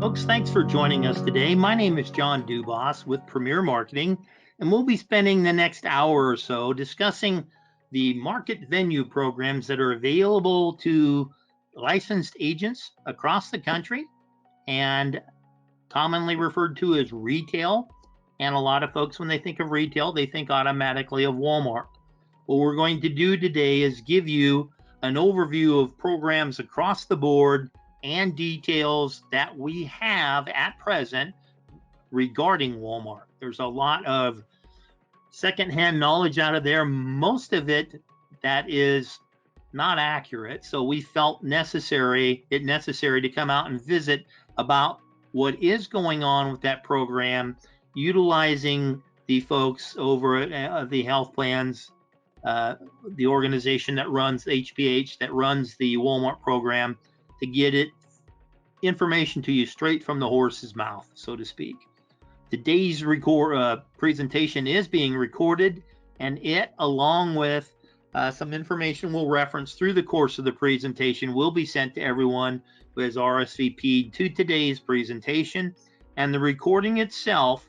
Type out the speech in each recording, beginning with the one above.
Folks, thanks for joining us today. My name is John Dubas with Premier Marketing, and we'll be spending the next hour or so discussing the market venue programs that are available to licensed agents across the country and commonly referred to as retail. And a lot of folks, when they think of retail, they think automatically of Walmart. What we're going to do today is give you an overview of programs across the board and details that we have at present regarding Walmart. There's a lot of secondhand knowledge out of there, most of it that is not accurate. So we felt necessary to come out and visit about what is going on with that program, utilizing the folks over at the health plans, the organization that runs HPH, that runs the Walmart program, to get it information to you straight from the horse's mouth, so to speak. Today's presentation is being recorded, and it, along with some information we'll reference through the course of the presentation, will be sent to everyone who has RSVP'd to today's presentation. And the recording itself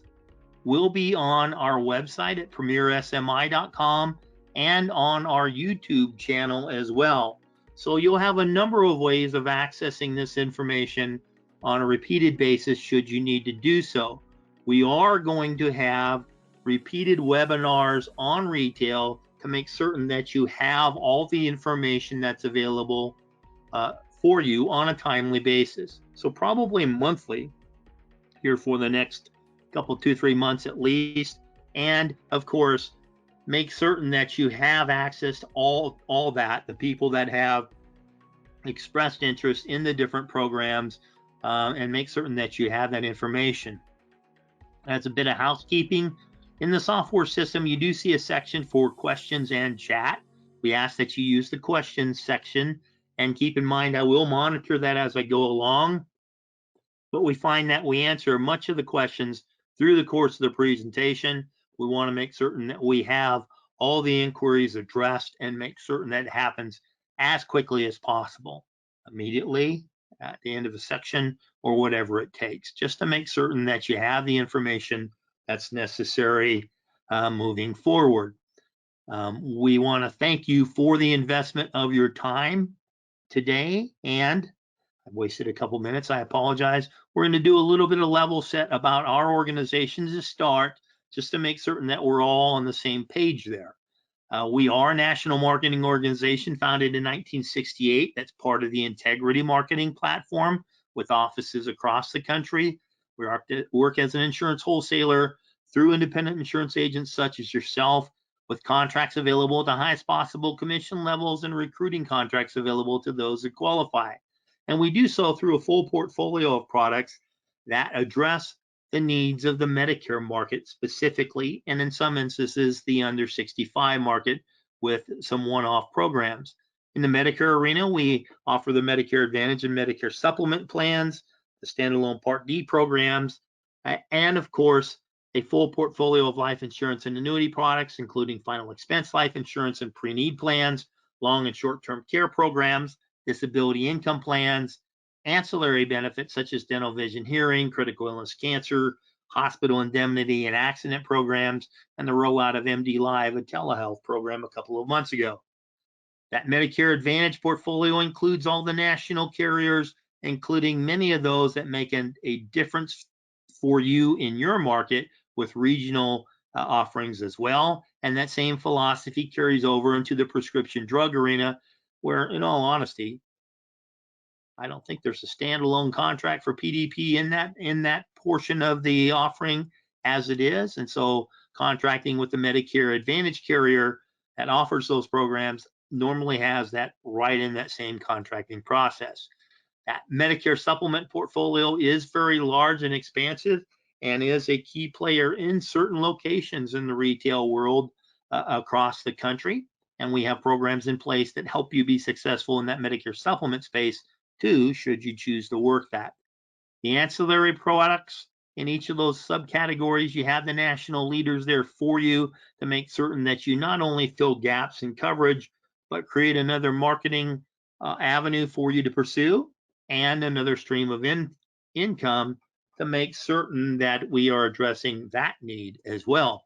will be on our website at premiersmi.com and on our YouTube channel as well. So you'll have a number of ways of accessing this information on a repeated basis should you need to do so. We are going to have repeated webinars on retail to make certain that you have all the information that's available for you on a timely basis. So probably monthly here for the next couple, 2-3 months at least. And of course, make certain that you have access to all that, the people that have expressed interest in the different programs, and make certain that you have that information. That's a bit of housekeeping. In the software system, you do see a section for questions and chat. We ask that you use the questions section, and keep in mind I will monitor that as I go along, but we find that we answer much of the questions through the course of the presentation. We want to make certain that we have all the inquiries addressed and make certain that it happens as quickly as possible, immediately, at the end of a section, or whatever it takes, just to make certain that you have the information that's necessary moving forward. We want to thank you for the investment of your time today, and I've wasted a couple minutes. I apologize. We're going to do a little bit of level set about our organization to start, just to make certain that we're all on the same page there. We are a national marketing organization founded in 1968. That's part of the Integrity Marketing Platform with offices across the country. We work as an insurance wholesaler through independent insurance agents such as yourself, with contracts available at the highest possible commission levels and recruiting contracts available to those that qualify. And we do so through a full portfolio of products that address the needs of the Medicare market specifically, and in some instances, the under 65 market with some one-off programs. In the Medicare arena, we offer the Medicare Advantage and Medicare Supplement plans, the standalone Part D programs, and of course, a full portfolio of life insurance and annuity products, including final expense life insurance and pre-need plans, long and short-term care programs, disability income plans, ancillary benefits such as dental, vision, hearing, critical illness, cancer, hospital indemnity and accident programs, and the rollout of MD Live, a telehealth program a couple of months ago. That Medicare Advantage portfolio includes all the national carriers, including many of those that make a difference for you in your market with regional offerings as well. And that same philosophy carries over into the prescription drug arena, where, in all honesty, I don't think there's a standalone contract for PDP in that portion of the offering as it is. And so contracting with the Medicare Advantage carrier that offers those programs normally has that right in that same contracting process. That Medicare supplement portfolio is very large and expansive and is a key player in certain locations in the retail world across the country. And we have programs in place that help you be successful in that Medicare supplement space too, should you choose to work that. The ancillary products in each of those subcategories, you have the national leaders there for you to make certain that you not only fill gaps in coverage, but create another marketing avenue for you to pursue and another stream of income to make certain that we are addressing that need as well.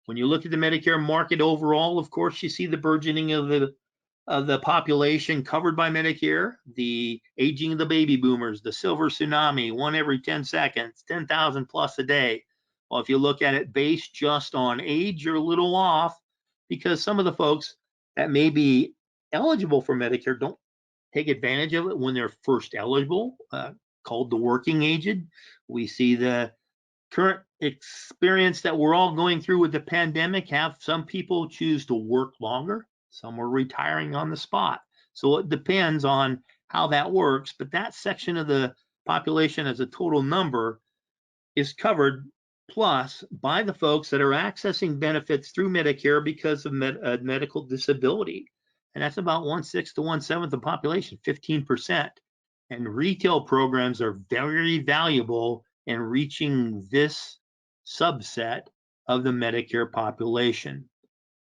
When you look at the Medicare market overall, of course, you see the burgeoning of the population covered by Medicare, the aging of the baby boomers, the silver tsunami, one every 10 seconds, 10,000 plus a day. Well, if you look at it based just on age, you're a little off because some of the folks that may be eligible for Medicare don't take advantage of it when they're first eligible, called the working aged. We see the current experience that we're all going through with the pandemic. Have some people choose to work longer, some are retiring on the spot. So it depends on how that works, but that section of the population as a total number is covered plus by the folks that are accessing benefits through Medicare because of medical disability. And that's about 1/6 to 1/7 of the population, 15%. And retail programs are very valuable in reaching this subset of the Medicare population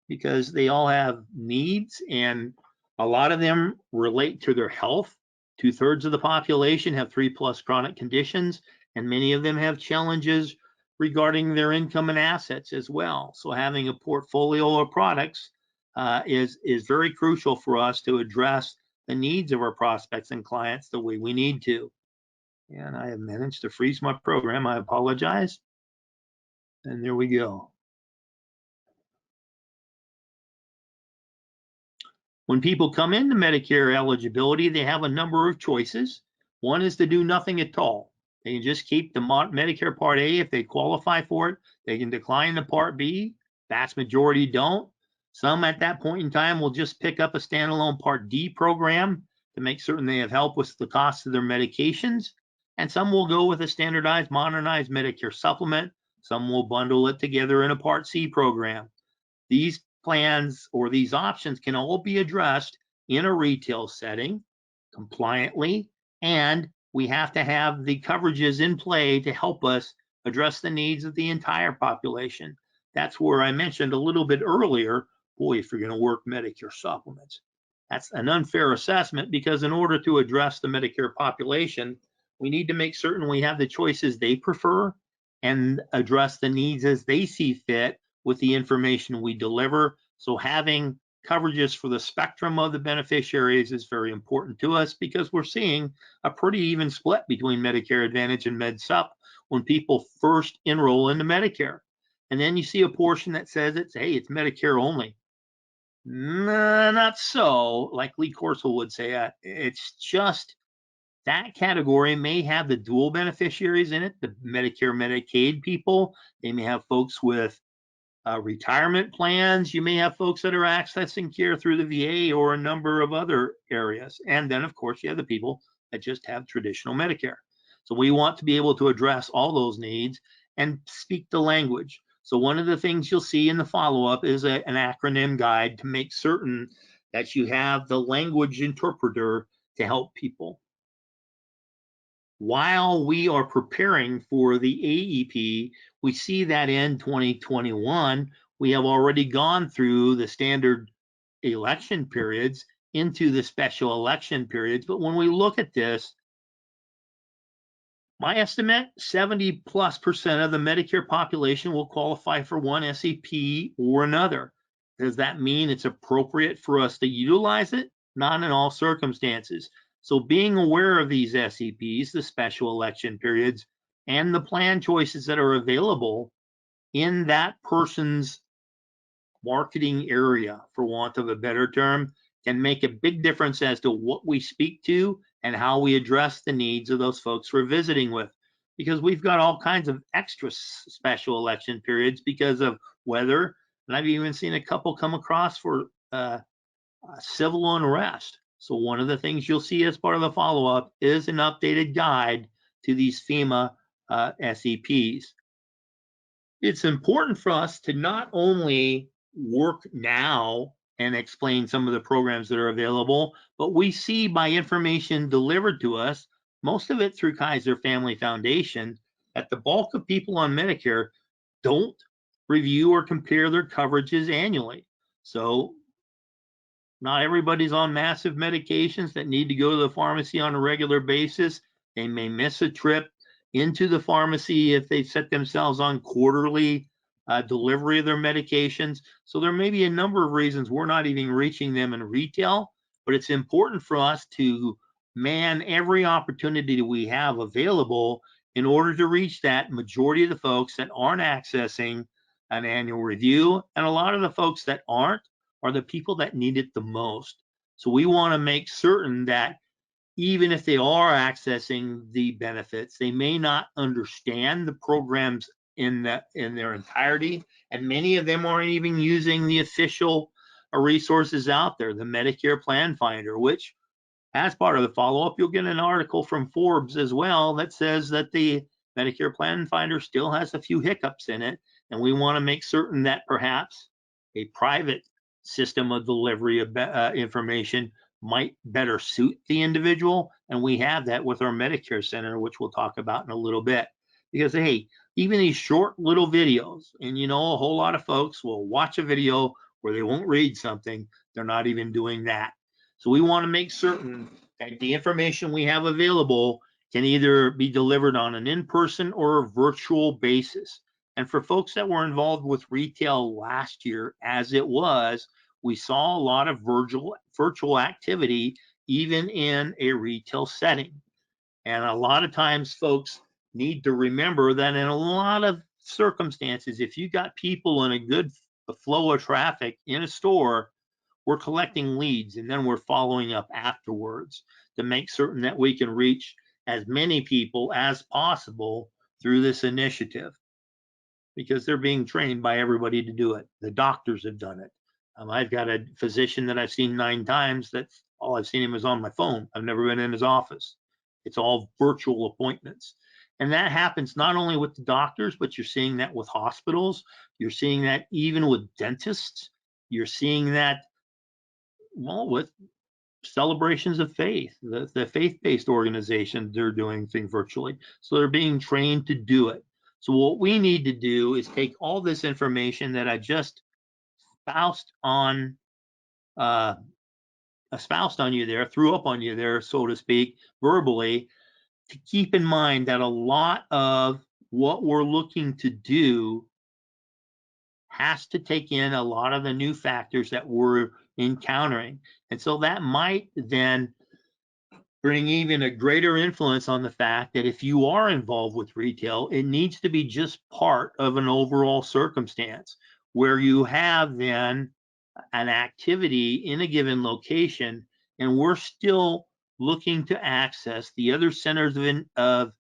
because they all have needs and a lot of them relate to their health. 2/3 of the population have 3+ chronic conditions, and many of them have challenges regarding their income and assets as well. So having a portfolio of products is very crucial for us to address the needs of our prospects and clients the way we need to. And I have managed to freeze my program. I apologize. And there we go. When people come into Medicare eligibility, they have a number of choices. One is to do nothing at all. They can just keep the Medicare Part A if they qualify for it. They can decline the Part B. Vast majority don't. Some at that point in time will just pick up a standalone Part D program to make certain they have help with the cost of their medications. And some will go with a standardized, modernized Medicare supplement. Some will bundle it together in a Part C program. These plans or these options can all be addressed in a retail setting compliantly, and we have to have the coverages in play to help us address the needs of the entire population. That's where I mentioned a little bit earlier, boy, if you're going to work Medicare supplements, that's an unfair assessment because in order to address the Medicare population, we need to make certain we have the choices they prefer and address the needs as they see fit with the information we deliver. So having coverages for the spectrum of the beneficiaries is very important to us because we're seeing a pretty even split between Medicare Advantage and MedSup when people first enroll into Medicare. And then you see a portion that says hey, it's Medicare only. Nah, not so, like Lee Corso would say. It's just that category may have the dual beneficiaries in it, the Medicare, Medicaid people. They may have folks with retirement plans. You may have folks that are accessing care through the VA or a number of other areas. And then, of course, you have the people that just have traditional Medicare. So we want to be able to address all those needs and speak the language. So one of the things you'll see in the follow-up is an acronym guide to make certain that you have the language interpreter to help people. While we are preparing for the AEP, we see that in 2021, we have already gone through the standard election periods into the special election periods. But when we look at this, my estimate, 70+% of the Medicare population will qualify for one SEP or another. Does that mean it's appropriate for us to utilize it? Not in all circumstances. So being aware of these SEPs, the special election periods, and the plan choices that are available in that person's marketing area, for want of a better term, can make a big difference as to what we speak to and how we address the needs of those folks we're visiting with. Because we've got all kinds of extra special election periods because of weather. And I've even seen a couple come across for civil unrest. So one of the things you'll see as part of the follow-up is an updated guide to these FEMA SEPs. It's important for us to not only work now and explain some of the programs that are available, but we see by information delivered to us, most of it through Kaiser Family Foundation, that the bulk of people on Medicare don't review or compare their coverages annually. So not everybody's on massive medications that need to go to the pharmacy on a regular basis. They may miss a trip into the pharmacy if they set themselves on quarterly delivery of their medications. So there may be a number of reasons we're not even reaching them in retail, but it's important for us to man every opportunity that we have available in order to reach that majority of the folks that aren't accessing an annual review. And a lot of the folks that aren't are the people that need it the most. So we want to make certain that even if they are accessing the benefits, they may not understand the programs in their entirety, and many of them aren't even using the official resources out there, the Medicare Plan Finder, which, as part of the follow-up, you'll get an article from Forbes as well that says that the Medicare Plan Finder still has a few hiccups in it, and we want to make certain that perhaps a private system of delivery of information might better suit the individual, and we have that with our Medicare Center, which we'll talk about in a little bit. Because, hey, even these short little videos, and a whole lot of folks will watch a video where they won't read something, they're not even doing that. So we want to make certain that the information we have available can either be delivered on an in-person or a virtual basis. And for folks that were involved with retail last year, as it was, we saw a lot of virtual activity, even in a retail setting. And a lot of times folks need to remember that in a lot of circumstances, if you got people in a good flow of traffic in a store, we're collecting leads and then we're following up afterwards to make certain that we can reach as many people as possible through this initiative, because they're being trained by everybody to do it. The doctors have done it. I've got a physician that I've seen 9 times. That's all I've seen him is on my phone. I've never been in his office. It's all virtual appointments. And that happens not only with the doctors, but you're seeing that with hospitals. You're seeing that even with dentists. You're seeing that, well, with celebrations of faith, the faith-based organizations, they're doing things virtually. So they're being trained to do it. So what we need to do is take all this information that I just uh, espoused on you there, threw up on you there, so to speak, verbally, to keep in mind that a lot of what we're looking to do has to take in a lot of the new factors that we're encountering. And so that might then bring even a greater influence on the fact that if you are involved with retail, it needs to be just part of an overall circumstance where you have then an activity in a given location, and we're still looking to access the other centers of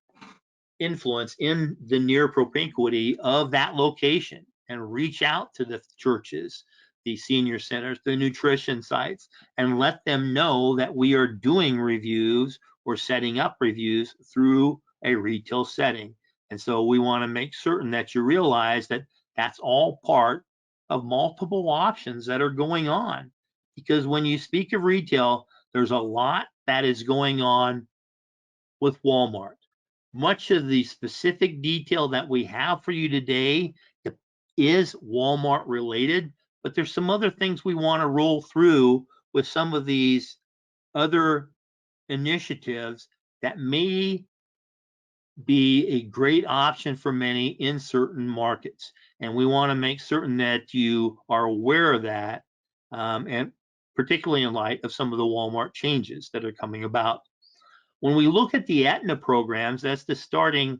influence in the near propinquity of that location and reach out to the churches, the senior centers, the nutrition sites, and let them know that we are doing reviews or setting up reviews through a retail setting. And so we want to make certain that you realize that that's all part of multiple options that are going on. Because when you speak of retail, there's a lot that is going on with Walmart. Much of the specific detail that we have for you today is Walmart related, but there's some other things we want to roll through with some of these other initiatives that may be a great option for many in certain markets. And we want to make certain that you are aware of that, and particularly in light of some of the Walmart changes that are coming about. When we look at the Aetna programs, that's the starting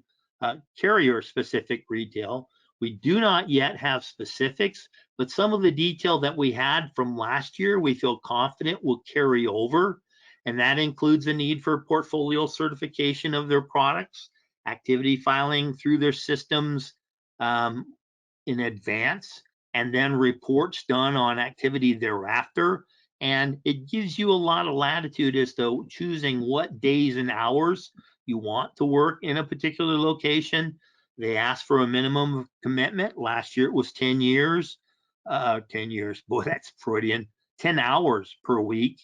carrier-specific retail. We do not yet have specifics, but some of the detail that we had from last year, we feel confident will carry over, and that includes the need for portfolio certification of their products, activity filing through their systems in advance, and then reports done on activity thereafter. And it gives you a lot of latitude as to choosing what days and hours you want to work in a particular location. They ask for a minimum of commitment. Last year it was 10 years. 10 years, boy, that's Freudian. 10 hours per week.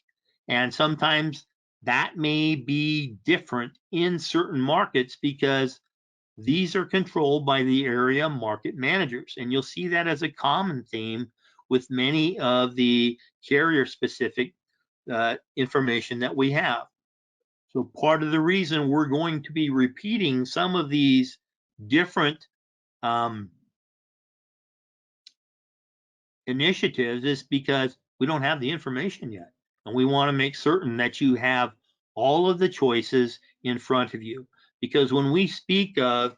And sometimes that may be different in certain markets because these are controlled by the area market managers. And you'll see that as a common theme with many of the carrier specific information that we have. So part of the reason we're going to be repeating some of these different um, initiatives is because we don't have the information yet. And we want to make certain that you have all of the choices in front of you. Because when we speak of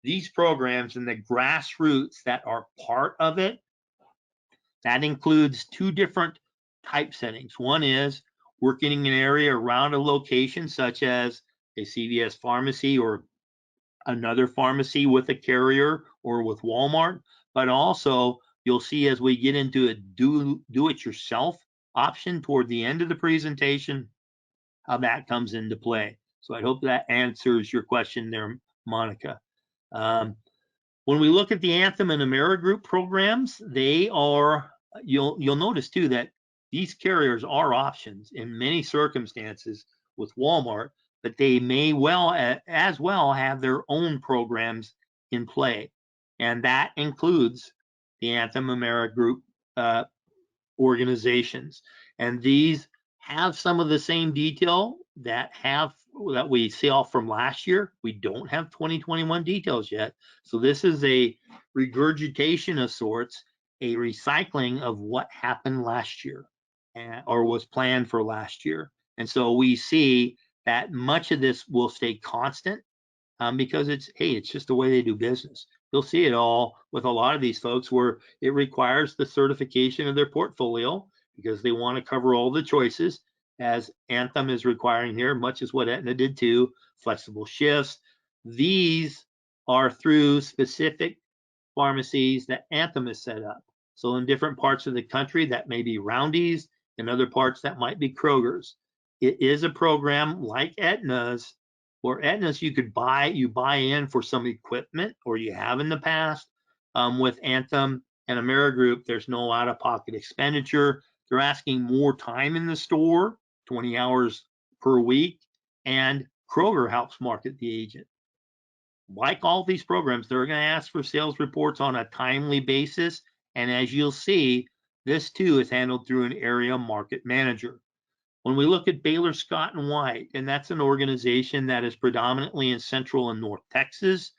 these programs and the grassroots that are part of it, that includes two different type settings. One is working in an area around a location, such as a CVS pharmacy or another pharmacy with a carrier or with Walmart, but also you'll see as we get into a do it yourself option toward the end of the presentation, how that comes into play. So I hope that answers your question there, Monica. Um, when we look at the Anthem and AmeriGroup programs, they are, you'll notice too that these carriers are options in many circumstances with Walmart, but they may well as well have their own programs in play. And that includes the Anthem AmeriGroup uh, organizations. And these have some of the same detail that we saw from last year. We don't have 2021 details yet. So this is a regurgitation of sorts, a recycling of what happened last year or was planned for last year. And so we see that much of this will stay constant because it's just the way they do business. You'll see it all with a lot of these folks where it requires the certification of their portfolio because they want to cover all the choices, as Anthem is requiring here, much as what Aetna did too, flexible shifts. These are through specific pharmacies that Anthem is set up. So in different parts of the country, that may be Roundy's, in other parts that might be Kroger's. It is a program like Aetna's, where Aetna's you buy in for some equipment, or you have in the past. With Anthem and AmeriGroup, there's no out-of-pocket expenditure. They're asking more time in the store, 20 hours per week, and Kroger helps market the agent. Like all these programs, they're going to ask for sales reports on a timely basis. And as you'll see, this too is handled through an area market manager. When we look at Baylor Scott and White, and that's an organization that is predominantly in Central and North Texas,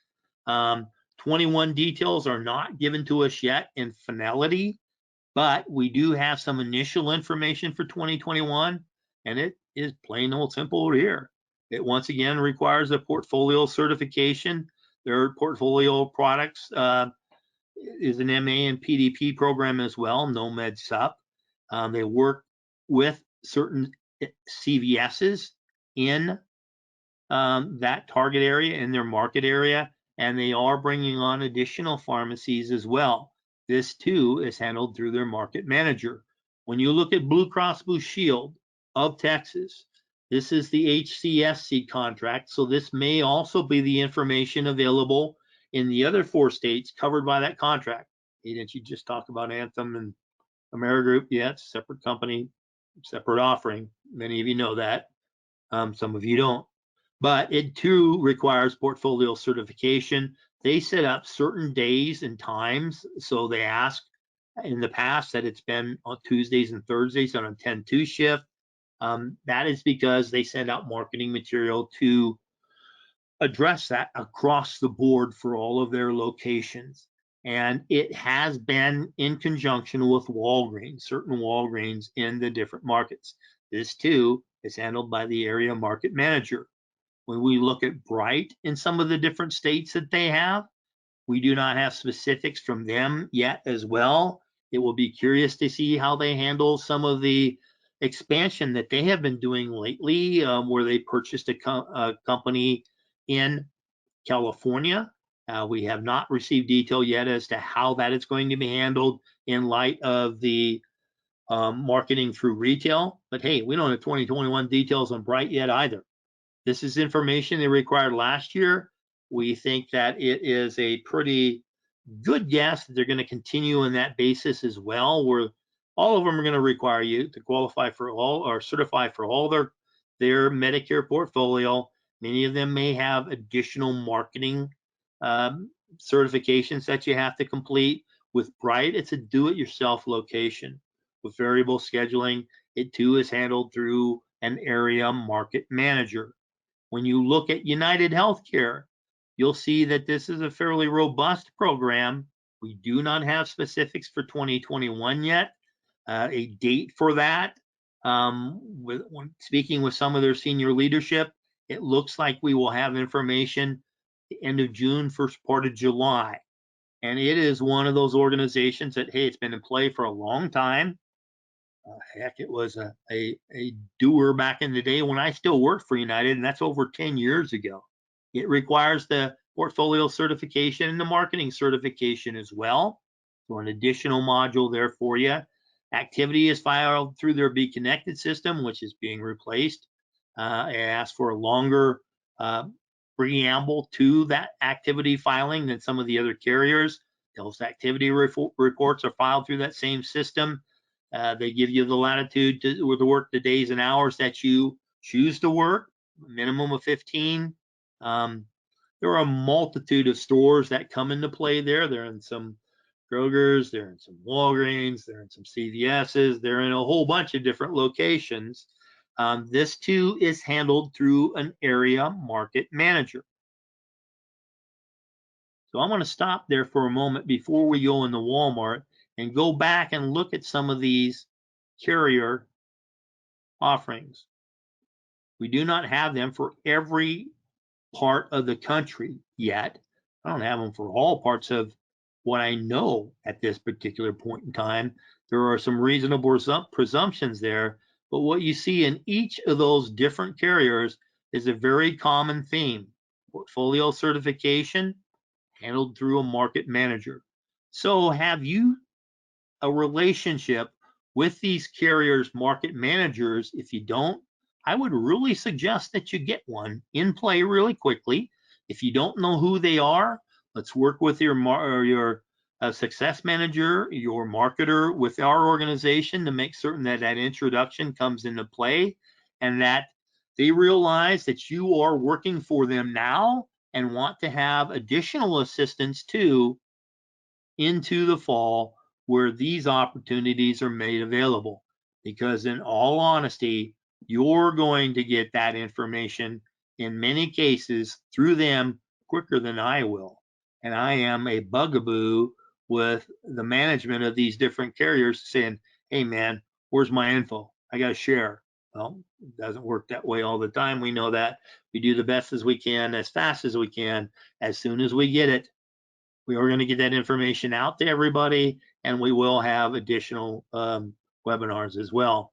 21 details are not given to us yet in finality, but we do have some initial information for 2021, and it is plain old simple here. It once again requires a portfolio certification. Their portfolio products is an MA and PDP program as well, no med sup. They work with certain CVSs in that target area, in their market area, and they are bringing on additional pharmacies as well. This too is handled through their market manager. When you look at Blue Cross Blue Shield of Texas, this is the HCSC contract, so this may also be the information available in the other 4 states covered by that contract. Didn't you just talk about Anthem and AmeriGroup? Yeah, it's a separate company, separate offering. Many of you know that. Some of you don't. But it too requires portfolio certification. They set up certain days and times. So they ask in the past that it's been on Tuesdays and Thursdays on a 10-2 shift. That is because they send out marketing material to address that across the board for all of their locations. And it has been in conjunction with Walgreens, certain Walgreens in the different markets. This too is handled by the area market manager. When we look at Bright in some of the different states that they have, we do not have specifics from them yet as well. It will be curious to see how they handle some of the expansion that they have been doing lately, where they purchased a company in California. We have not received detail yet as to how that is going to be handled in light of the marketing through retail. But hey, we don't have 2021 details on Bright yet either. This is information they required last year. We think that it is a pretty good guess that they're going to continue on that basis as well, where all of them are going to require you to qualify for all or certify for all their Medicare portfolio. Many of them may have additional marketing certifications that you have to complete. With Bright, it's a do-it-yourself location. With variable scheduling, it too is handled through an area market manager. When you look at United Healthcare, you'll see that this is a fairly robust program. We do not have specifics for 2021 yet, a date for that. When speaking with some of their senior leadership, it looks like we will have information the end of June, first part of July. And it is one of those organizations that, hey, it's been in play for a long time. Heck, it was a doer back in the day when I still worked for United, and that's over 10 years ago. It requires the portfolio certification and the marketing certification as well. So an additional module there for you. Activity is filed through their Be Connected system, which is being replaced. It asks for a longer preamble to that activity filing than some of the other carriers. Those activity reports are filed through that same system. They give you the latitude to work the days and hours that you choose to work, minimum of 15. There are a multitude of stores that come into play there. They're in some Kroger's, they're in some Walgreens, they're in some CVS's, they're in a whole bunch of different locations. This too is handled through an area market manager. So I'm going to stop there for a moment before we go into Walmart and go back and look at some of these carrier offerings. We do not have them for every part of the country yet. I don't have them for all parts of what I know at this particular point in time. There are some reasonable presumptions there, but what you see in each of those different carriers is a very common theme. Portfolio certification handled through a market manager. So have you a relationship with these carriers market managers? If you don't, I would really suggest that you get one in play really quickly. If you don't know who they are, let's work with your success manager, your marketer with our organization to make certain that that introduction comes into play and that they realize that you are working for them now and want to have additional assistance too into the fall where these opportunities are made available. Because in all honesty, you're going to get that information in many cases through them quicker than I will. And I am a bugaboo with the management of these different carriers saying, hey man, where's my info? I got to share. Well, it doesn't work that way all the time. We know that. We do the best as we can, as fast as we can, as soon as we get it. We are going to get that information out to everybody, and we will have additional webinars as well.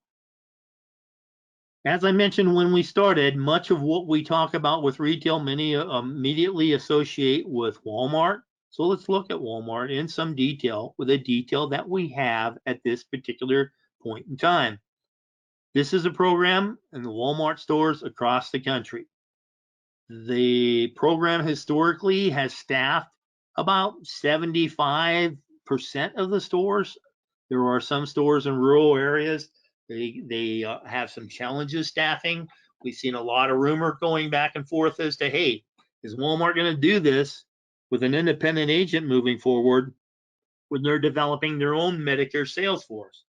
As I mentioned when we started, much of what we talk about with retail, many immediately associate with Walmart. So let's look at Walmart in some detail with a detail that we have at this particular point in time. This is a program in the Walmart stores across the country. The program historically has staffed about 75% of the stores. There are some stores in rural areas. They have some challenges staffing. We've seen a lot of rumor going back and forth as to, hey, is Walmart going to do this with an independent agent moving forward when they're developing their own Medicare sales force?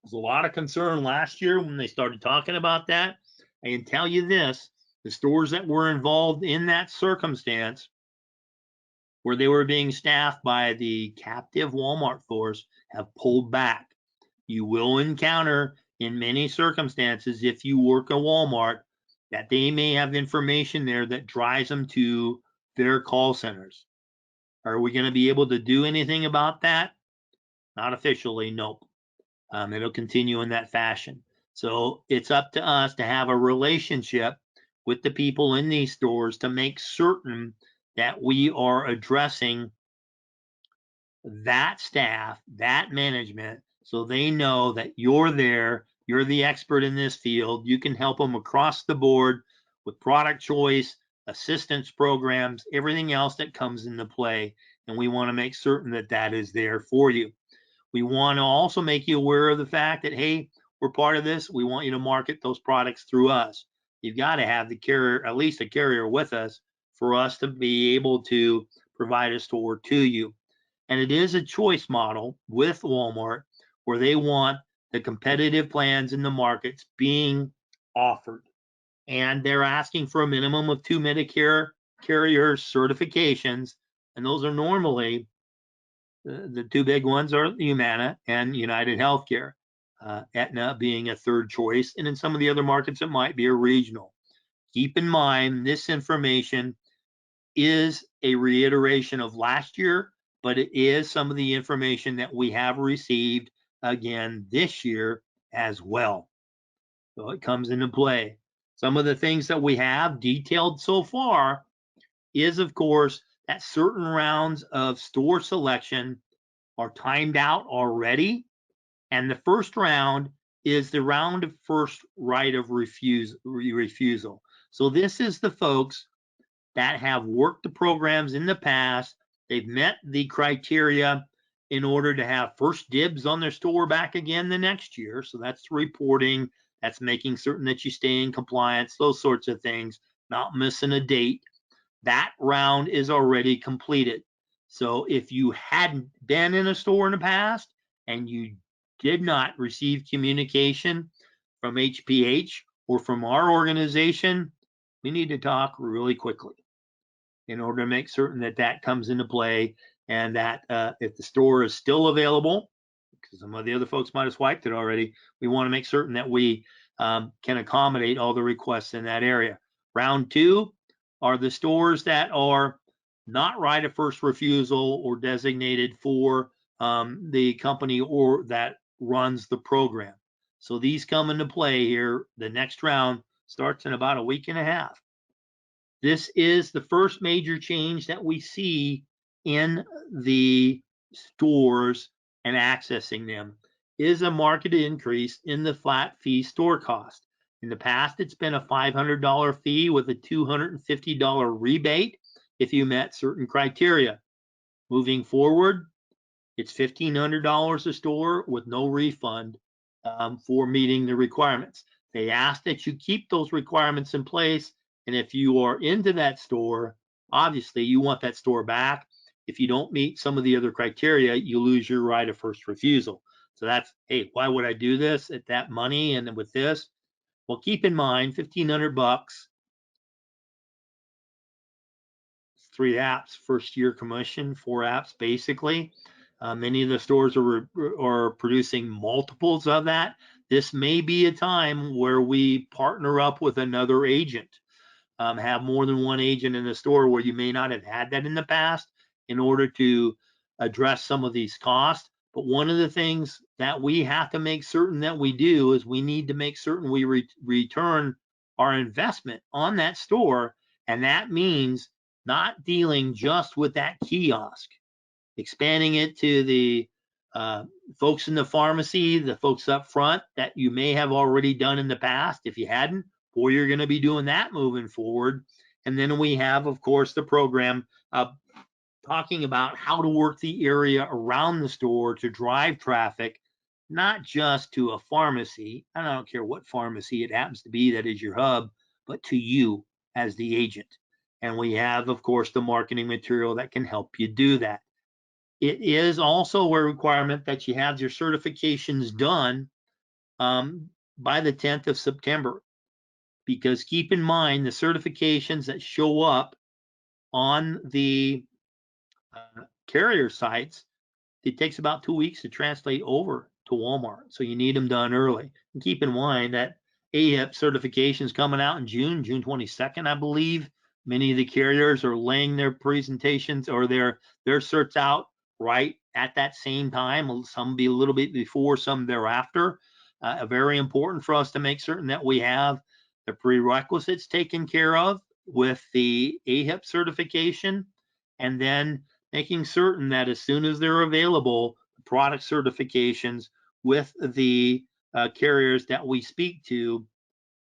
There's a lot of concern last year when they started talking about that. I can tell you this, the stores that were involved in that circumstance where they were being staffed by the captive Walmart force have pulled back. You will encounter in many circumstances, if you work at Walmart, that they may have information there that drives them to their call centers. Are we going to be able to do anything about that? Not officially, nope. It'll continue in that fashion. So it's up to us to have a relationship with the people in these stores to make certain that we are addressing that staff, that management, so they know that you're there, you're the expert in this field, you can help them across the board with product choice, assistance programs, everything else that comes into play. And we want to make certain that that is there for you. We want to also make you aware of the fact that, hey, we're part of this. We want you to market those products through us. You've got to have the carrier, at least a carrier with us, for us to be able to provide a store to you. And it is a choice model with Walmart where they want the competitive plans in the markets being offered. And they're asking for a minimum of 2 Medicare carrier certifications. And those are normally the two big ones are Humana and United Healthcare. Aetna being a third choice. And in some of the other markets, it might be a regional. Keep in mind, this information is a reiteration of last year, but it is some of the information that we have received again this year as well. So it comes into play. Some of the things that we have detailed so far is, of course, that certain rounds of store selection are timed out already. And the first round is the round of first right of refusal. So this is the folks that have worked the programs in the past. They've met the criteria in order to have first dibs on their store back again the next year. So that's reporting, that's making certain that you stay in compliance, those sorts of things, not missing a date. That round is already completed. So if you hadn't been in a store in the past and you did not receive communication from HPH or from our organization, we need to talk really quickly in order to make certain that that comes into play, and that if the store is still available, because some of the other folks might have swiped it already, we want to make certain that we can accommodate all the requests in that area. Round two are the stores that are not right of first refusal or designated for the company or that runs the program. So these come into play here. The next round starts in about a week and a half. This is the first major change that we see in the stores and accessing them is a market increase in the flat fee store cost. In the past, it's been a $500 fee with a $250 rebate if you met certain criteria. Moving forward, it's $1,500 a store with no refund for meeting the requirements. They ask that you keep those requirements in place. And if you are into that store, obviously you want that store back. If you don't meet some of the other criteria, you lose your right of first refusal. So that's, hey, why would I do this at that money and with this? Well, keep in mind, 1,500 bucks, 3 apps, first year commission, 4 apps basically. Many of the stores are producing multiples of that. This may be a time where we partner up with another agent, have more than one agent in the store where you may not have had that in the past in order to address some of these costs. But one of the things that we have to make certain that we do is we need to make certain we return our investment on that store. And that means not dealing just with that kiosk, expanding it to the folks in the pharmacy, the folks up front that you may have already done in the past. If you hadn't, boy, you're going to be doing that moving forward. And then we have, of course, the program talking about how to work the area around the store to drive traffic, not just to a pharmacy. I don't care what pharmacy it happens to be that is your hub, but to you as the agent. And we have, of course, the marketing material that can help you do that. It is also a requirement that you have your certifications done by the 10th of September, because keep in mind the certifications that show up on the carrier sites, it takes about 2 weeks to translate over to Walmart. So you need them done early. And keep in mind that AHIP certification is coming out in June 22nd, I believe. Many of the carriers are laying their presentations or their certs out right at that same time. Some be a little bit before, some thereafter. Very important for us to make certain that we have the prerequisites taken care of with the AHIP certification, and then making certain that as soon as they're available, product certifications with the carriers that we speak to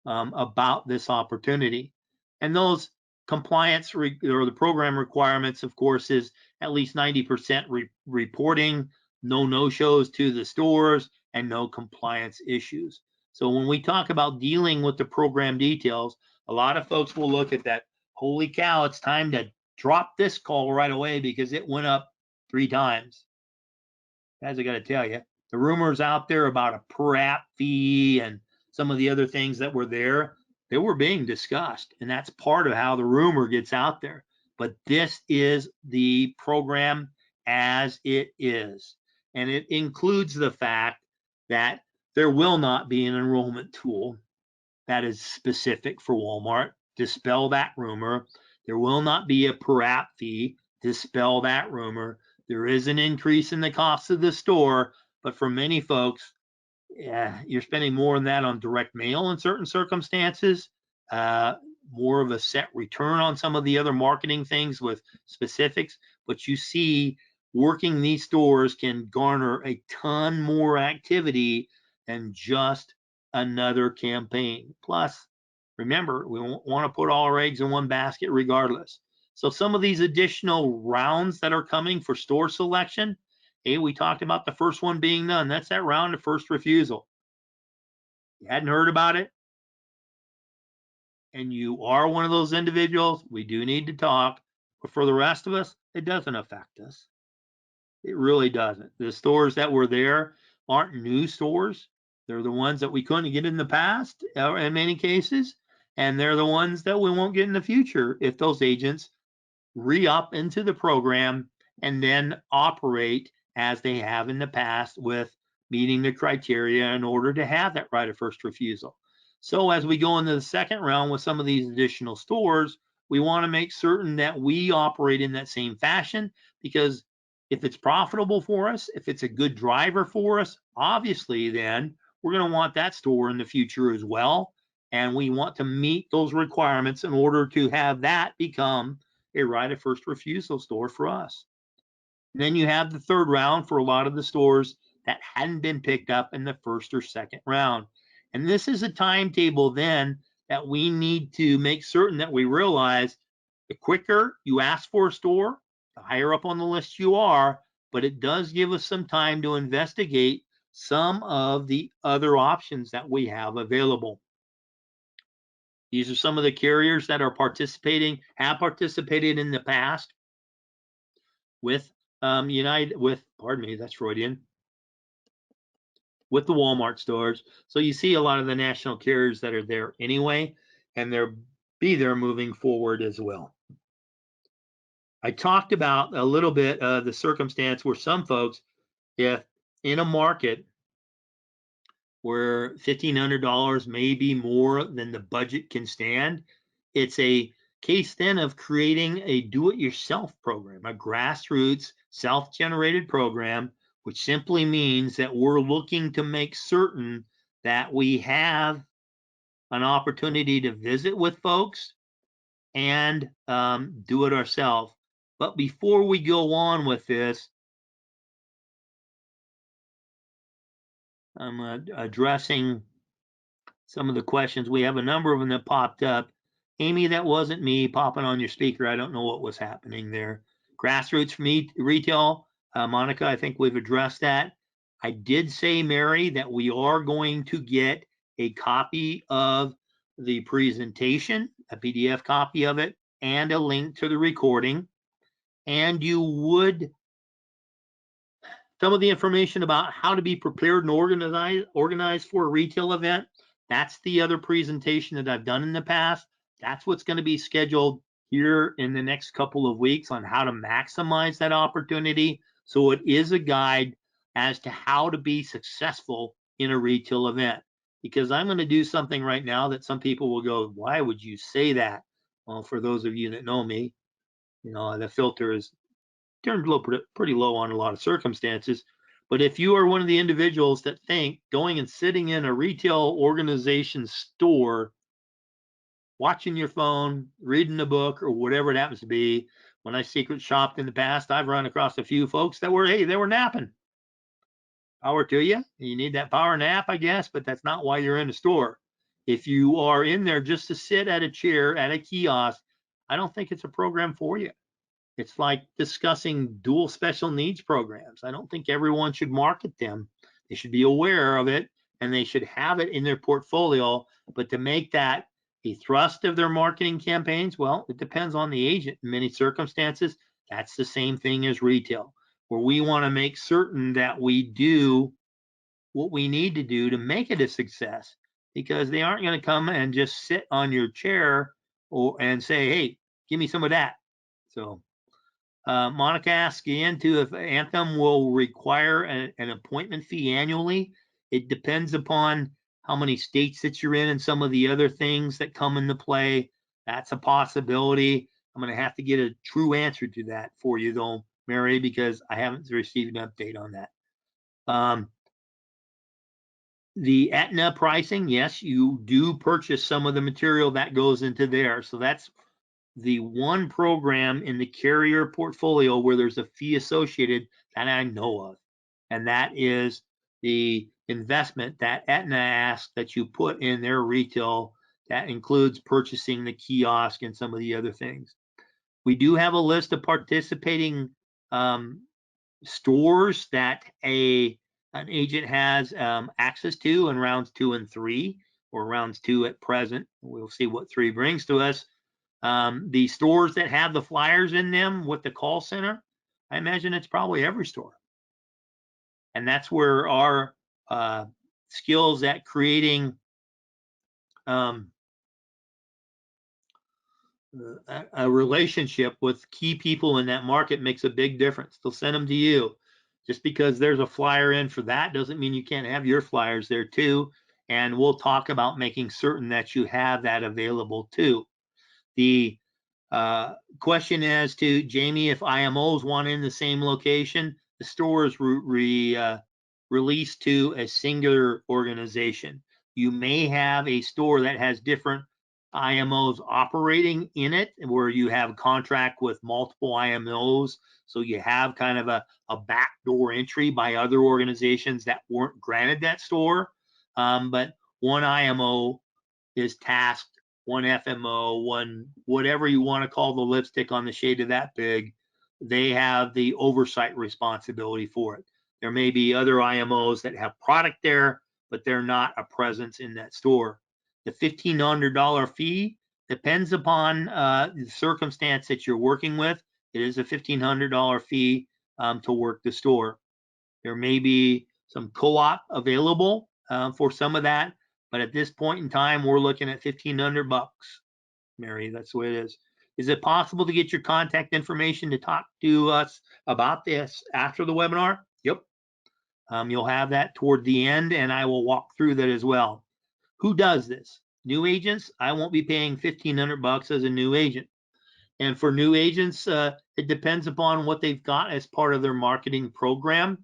about this opportunity. And those compliance or the program requirements, of course, is at least 90% reporting, no-shows to the stores, and no compliance issues. So when we talk about dealing with the program details, a lot of folks will look at that. Holy cow, it's time to drop this call right away because it went up 3 times. Guys, I got to tell you, the rumors out there about a per app fee and some of the other things that were there, they were being discussed, and that's part of how the rumor gets out there. But this is the program as it is, and it includes the fact that there will not be an enrollment tool that is specific for Walmart. Dispel that rumor. There will not be a per app fee. Dispel that rumor. There is an increase in the cost of the store, but for many folks, yeah, you're spending more than that on direct mail in certain circumstances. Uh, More of a set return on some of the other marketing things with specifics. But you see, working these stores can garner a ton more activity than just another campaign. Plus, remember, we want to put all our eggs in one basket regardless. So some of these additional rounds that are coming for store selection, hey, we talked about the first one being done. That's that round of first refusal. You hadn't heard about it, and you are one of those individuals, we do need to talk. But for the rest of us, it doesn't affect us. It really doesn't. The stores that were there aren't new stores. They're the ones that we couldn't get in the past, in many cases, and they're the ones that we won't get in the future if those agents re-up into the program and then operate as they have in the past with meeting the criteria in order to have that right of first refusal. So as we go into the second round with some of these additional stores, we want to make certain that we operate in that same fashion, because if it's profitable for us, if it's a good driver for us, obviously then we're going to want that store in the future as well. And we want to meet those requirements in order to have that become a right of first refusal store for us. And then you have the third round for a lot of the stores that hadn't been picked up in the first or second round. And this is a timetable then that we need to make certain that we realize the quicker you ask for a store, the higher up on the list you are, but it does give us some time to investigate some of the other options that we have available. These are some of the carriers that are participating, have participated in the past with United, with, pardon me, that's Freudian, with the Walmart stores. So you see a lot of the national carriers that are there anyway, and they'll be there moving forward as well. I talked about a little bit of the circumstance where some folks, if in a market where $1,500 may be more than the budget can stand, it's a case then of creating a do-it-yourself program, a grassroots self-generated program, which simply means that we're looking to make certain that we have an opportunity to visit with folks and do it ourselves. But before we go on with this, I'm addressing some of the questions. We have a number of them that popped up. Amy, that wasn't me popping on your speaker. I don't know what was happening there. Grassroots retail, Monica, I think we've addressed that. I did say, Mary, that we are going to get a copy of the presentation, a PDF copy of it, and a link to the recording. And you would, some of the information about how to be prepared and organized for a retail event. That's the other presentation that I've done in the past. That's what's going to be scheduled here in the next couple of weeks on how to maximize that opportunity. So it is a guide as to how to be successful in a retail event. Because I'm going to do something right now that some people will go, why would you say that? Well, for those of you that know me, the filter is turned low, pretty low on a lot of circumstances. But if you are one of the individuals that think going and sitting in a retail organization store, watching your phone, reading a book, or whatever it happens to be, when I secret shopped in the past, I've run across a few folks that were, hey, they were napping. Power to you. You need that power nap, I guess, but that's not why you're in a store. If you are in there just to sit at a chair at a kiosk, I don't think it's a program for you. It's like discussing dual special needs programs. I don't think everyone should market them. They should be aware of it and they should have it in their portfolio. But to make that a thrust of their marketing campaigns, well, it depends on the agent. In many circumstances, that's the same thing as retail, where we want to make certain that we do what we need to do to make it a success. because they aren't going to come and just sit on your chair and say, hey, give me some of that. So Monica asks again too if Anthem will require an appointment fee annually. It depends upon how many states that you're in and some of the other things that come into play. That's a possibility. I'm going to have to get a true answer to that for you though, Mary, because I haven't received an update on that. The Aetna pricing, yes, you do purchase some of the material that goes into there. So that's the one program in the carrier portfolio where there's a fee associated that I know of. And that is the investment that Aetna asks that you put in their retail. That includes purchasing the kiosk and some of the other things. We do have a list of participating stores that an agent has access to in rounds 2 and 3, or rounds 2 at present. We'll see what 3 brings to us. The stores that have the flyers in them with the call center, I imagine it's probably every store. And that's where our skills at creating a relationship with key people in that market makes a big difference. They'll send them to you. Just because there's a flyer in for that doesn't mean you can't have your flyers there too. And we'll talk about making certain that you have that available too. The question as to Jamie, if IMOs want in the same location, the store is released to a singular organization. You may have a store that has different IMOs operating in it, where you have contract with multiple IMOs. So you have kind of a backdoor entry by other organizations that weren't granted that store. But one IMO is tasked, one FMO, one whatever you want to call the lipstick on the shade of that pig, they have the oversight responsibility for it. There may be other IMOs that have product there, but they're not a presence in that store. The $1,500 fee depends upon the circumstance that you're working with. It is a $1,500 fee to work the store. There may be some co-op available for some of that, but at this point in time, we're looking at $1,500, Mary. That's the way it is. Is it possible to get your contact information to talk to us about this after the webinar? Yep. You'll have that toward the end, and I will walk through that as well. Who does this? New agents. I won't be paying $1,500 as a new agent. And for new agents, it depends upon what they've got as part of their marketing program.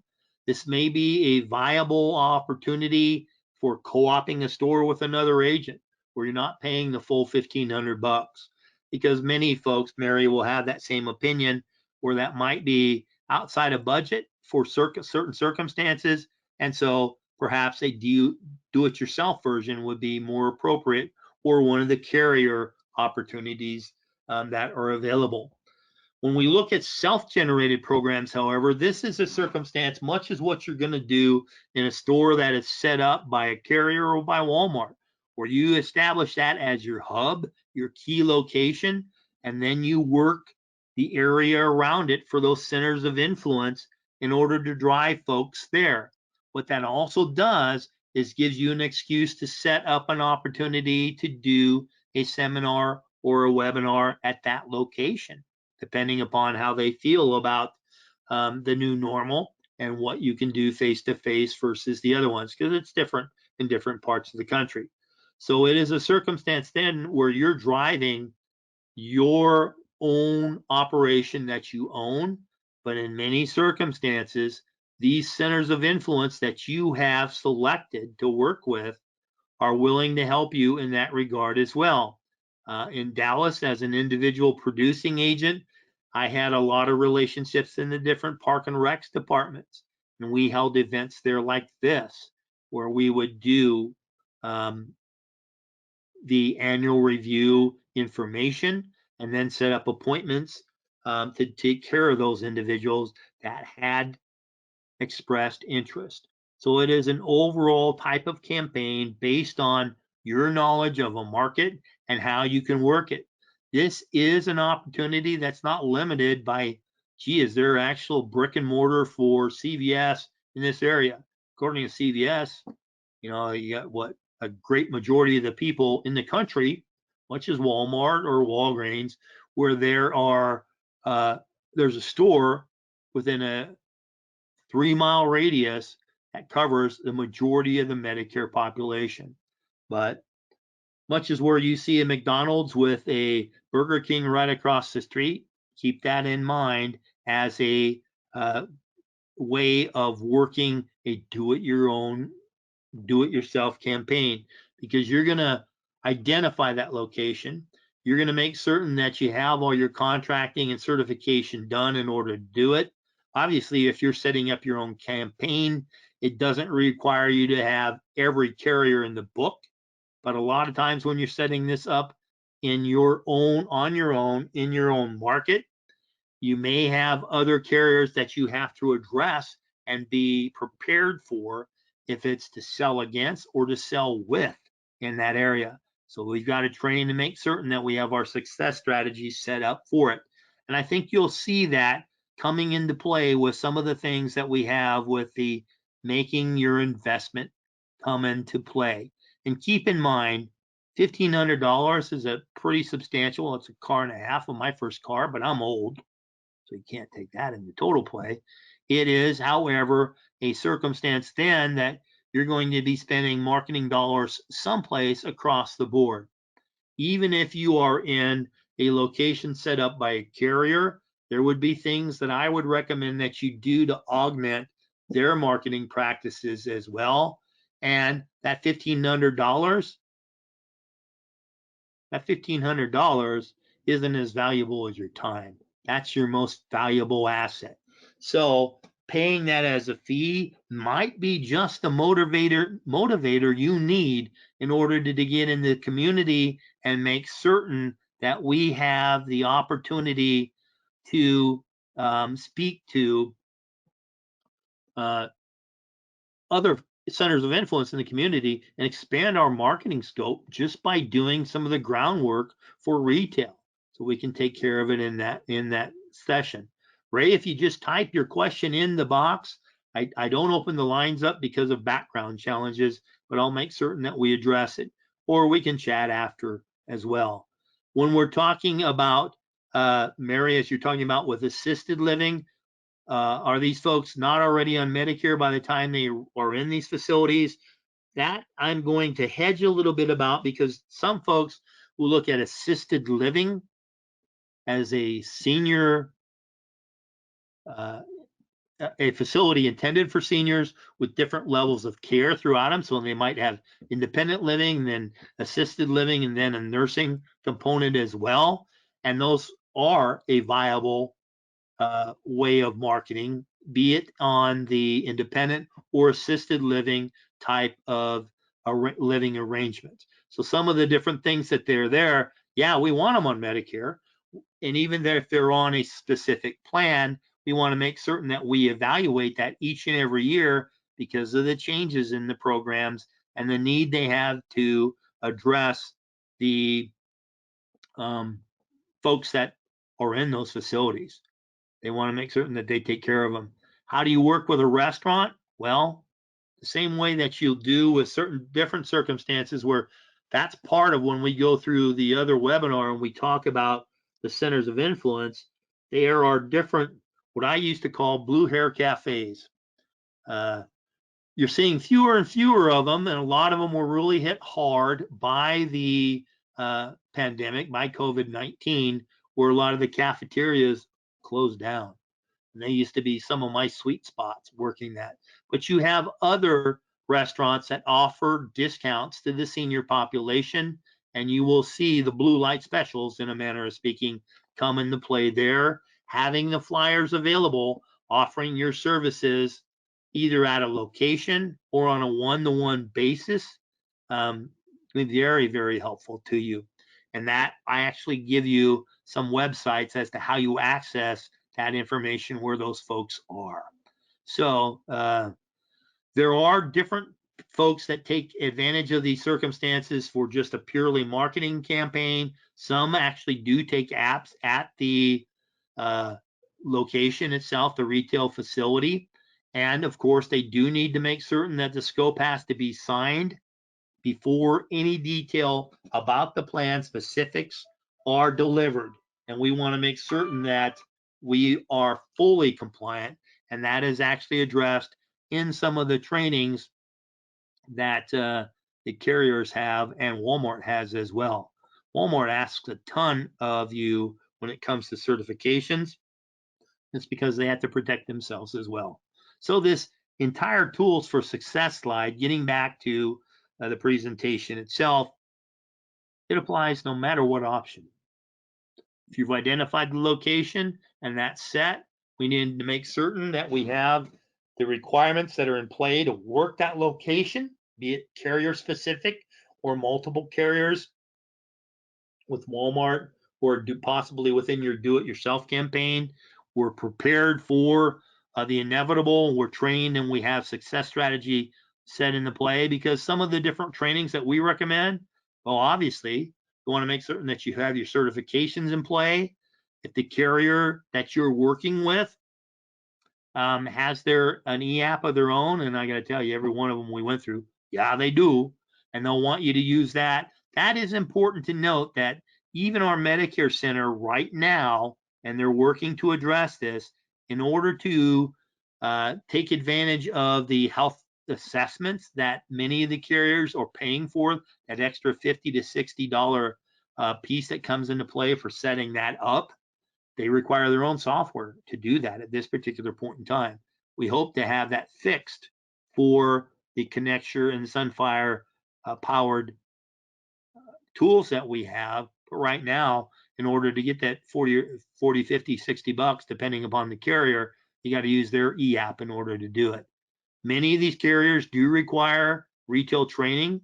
This may be a viable opportunity for co-oping a store with another agent where you're not paying the full $1,500, because many folks, Mary, will have that same opinion where that might be outside of budget for certain circumstances. And so perhaps a do-it-yourself version would be more appropriate, or one of the carrier opportunities that are available. When we look at self-generated programs, however, this is a circumstance much as what you're going to do in a store that is set up by a carrier or by Walmart, where you establish that as your hub, your key location, and then you work the area around it for those centers of influence in order to drive folks there. What that also does is gives you an excuse to set up an opportunity to do a seminar or a webinar at that location, depending upon how they feel about the new normal and what you can do face-to-face versus the other ones, because it's different in different parts of the country. So it is a circumstance then where you're driving your own operation that you own, but in many circumstances, these centers of influence that you have selected to work with are willing to help you in that regard as well. In Dallas, as an individual producing agent, I had a lot of relationships in the different park and recs departments, and we held events there like this, where we would do the annual review information and then set up appointments to take care of those individuals that had expressed interest. So it is an overall type of campaign based on your knowledge of a market and how you can work it. This is an opportunity that's not limited by, gee, is there actual brick and mortar for CVS in this area? According to CVS, you got what, a great majority of the people in the country, much as Walmart or Walgreens, where there's a store within a 3-mile radius that covers the majority of the Medicare population. But much as where you see a McDonald's with a Burger King right across the street, keep that in mind as a way of working a do-it-yourself campaign, because you're going to identify that location. You're going to make certain that you have all your contracting and certification done in order to do it. Obviously, if you're setting up your own campaign, it doesn't require you to have every carrier in the book. But a lot of times when you're setting this up on your own, in your own market, you may have other carriers that you have to address and be prepared for if it's to sell against or to sell with in that area. So we've got to train to make certain that we have our success strategies set up for it. And I think you'll see that coming into play with some of the things that we have with the making your investment come into play. And keep in mind, $1,500 is a pretty substantial, it's a car and a half of my first car, but I'm old, so you can't take that into total play. It is, however, a circumstance then that you're going to be spending marketing dollars someplace across the board. Even if you are in a location set up by a carrier, there would be things that I would recommend that you do to augment their marketing practices as well. And that $1,500 isn't as valuable as your time. That's your most valuable asset. So paying that as a fee might be just the motivator you need in order to get in the community and make certain that we have the opportunity to speak to other centers of influence in the community and expand our marketing scope just by doing some of the groundwork for retail, so we can take care of it in that session. Ray, if you just type your question in the box, I don't open the lines up because of background challenges, but I'll make certain that we address it, or we can chat after as well. When we're talking about Mary, as you're talking about with assisted living, are these folks not already on Medicare by the time they are in these facilities? That I'm going to hedge a little bit about, because some folks will look at assisted living as a senior, a facility intended for seniors with different levels of care throughout them. So they might have independent living, then assisted living, and then a nursing component as well. And those are a viable way of marketing, be it on the independent or assisted living type of living arrangements. So some of the different things that they're there, yeah, we want them on Medicare. And even if they're on a specific plan, we want to make certain that we evaluate that each and every year because of the changes in the programs and the need they have to address the folks that are in those facilities. They want to make certain that they take care of them. How do you work with a restaurant? Well, the same way that you'll do with certain different circumstances, where that's part of when we go through the other webinar and we talk about the centers of influence. There are different, what I used to call blue hair cafes. You're seeing fewer and fewer of them, and a lot of them were really hit hard by the pandemic, by COVID-19, where a lot of the cafeterias closed down. And they used to be some of my sweet spots working that. But you have other restaurants that offer discounts to the senior population, and you will see the blue light specials, in a manner of speaking, come into play there, having the flyers available, offering your services either at a location or on a one-to-one basis. Very, very helpful to you. And that I actually give you some websites as to how you access that information where those folks are. So there are different folks that take advantage of these circumstances for just a purely marketing campaign. Some actually do take apps at the location itself, the retail facility. And of course, they do need to make certain that the scope has to be signed before any detail about the plan specifics are delivered. And we want to make certain that we are fully compliant, and that is actually addressed in some of the trainings that the carriers have and Walmart has as well. Walmart asks a ton of you when it comes to certifications. It's because they have to protect themselves as well. So this entire tools for success slide, getting back to the presentation itself, it applies no matter what option. If you've identified the location and that's set, we need to make certain that we have the requirements that are in play to work that location, be it carrier specific or multiple carriers with Walmart or possibly within your do-it-yourself campaign. We're prepared for the inevitable. We're trained and we have success strategy set into play, because some of the different trainings that we recommend, well, obviously, you want to make certain that you have your certifications in play. If the carrier that you're working with has an e-app of their own, and I got to tell you, every one of them we went through, yeah, they do, and they'll want you to use that. That is important to note, that even our Medicare Center right now, and they're working to address this, in order to take advantage of the health assessments that many of the carriers are paying for, that extra $50 to $60 piece that comes into play for setting that up. They require their own software to do that at this particular point in time. We hope to have that fixed for the Connecture and Sunfire powered tools that we have. But right now, in order to get that 40, 50, 60 bucks, depending upon the carrier, you got to use their e-app in order to do it. Many of these carriers do require retail training.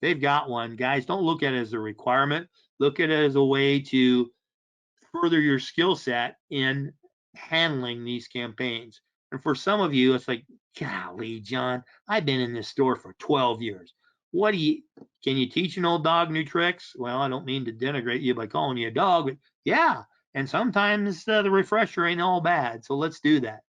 They've got one. Guys, don't look at it as a requirement. Look at it as a way to further your skill set in handling these campaigns. And for some of you, it's like, golly, John, I've been in this store for 12 years. Can you teach an old dog new tricks? Well, I don't mean to denigrate you by calling you a dog, but yeah. And sometimes the refresher ain't all bad. So let's do that.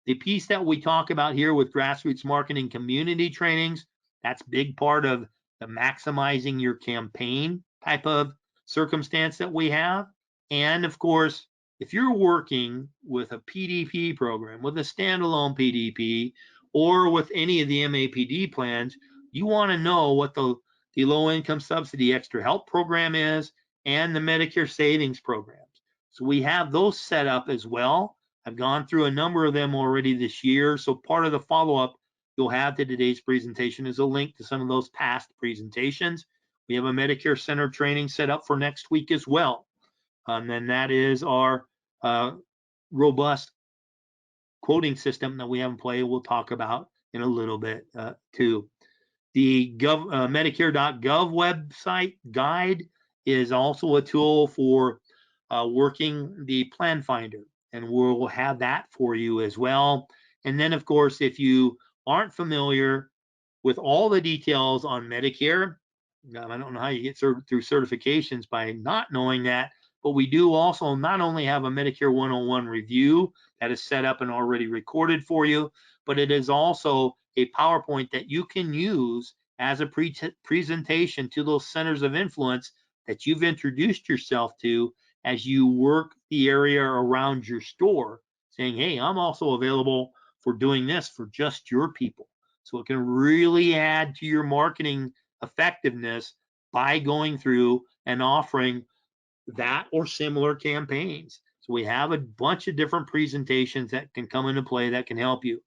The piece that we talk about here with grassroots marketing community trainings, that's a big part of the maximizing your campaign type of circumstance that we have. And of course, if you're working with a PDP program, with a standalone PDP, or with any of the MAPD plans, you want to know what the low income subsidy extra help program is and the Medicare savings programs. So we have those set up as well. I've gone through a number of them already this year. So part of the follow-up you'll have to today's presentation is a link to some of those past presentations. We have a Medicare Center training set up for next week as well. And then that is our robust quoting system that we have in play. We'll talk about in a little bit too. The Medicare.gov website guide is also a tool for working the plan finder, and we'll have that for you as well. And then, of course, if you aren't familiar with all the details on Medicare, I don't know how you get through certifications by not knowing that, but we do also not only have a Medicare 101 review that is set up and already recorded for you, but it is also a PowerPoint that you can use as a presentation to those centers of influence that you've introduced yourself to as you work the area around your store, saying, hey, I'm also available for doing this for just your people. So it can really add to your marketing effectiveness by going through and offering that or similar campaigns. So we have a bunch of different presentations that can come into play that can help you.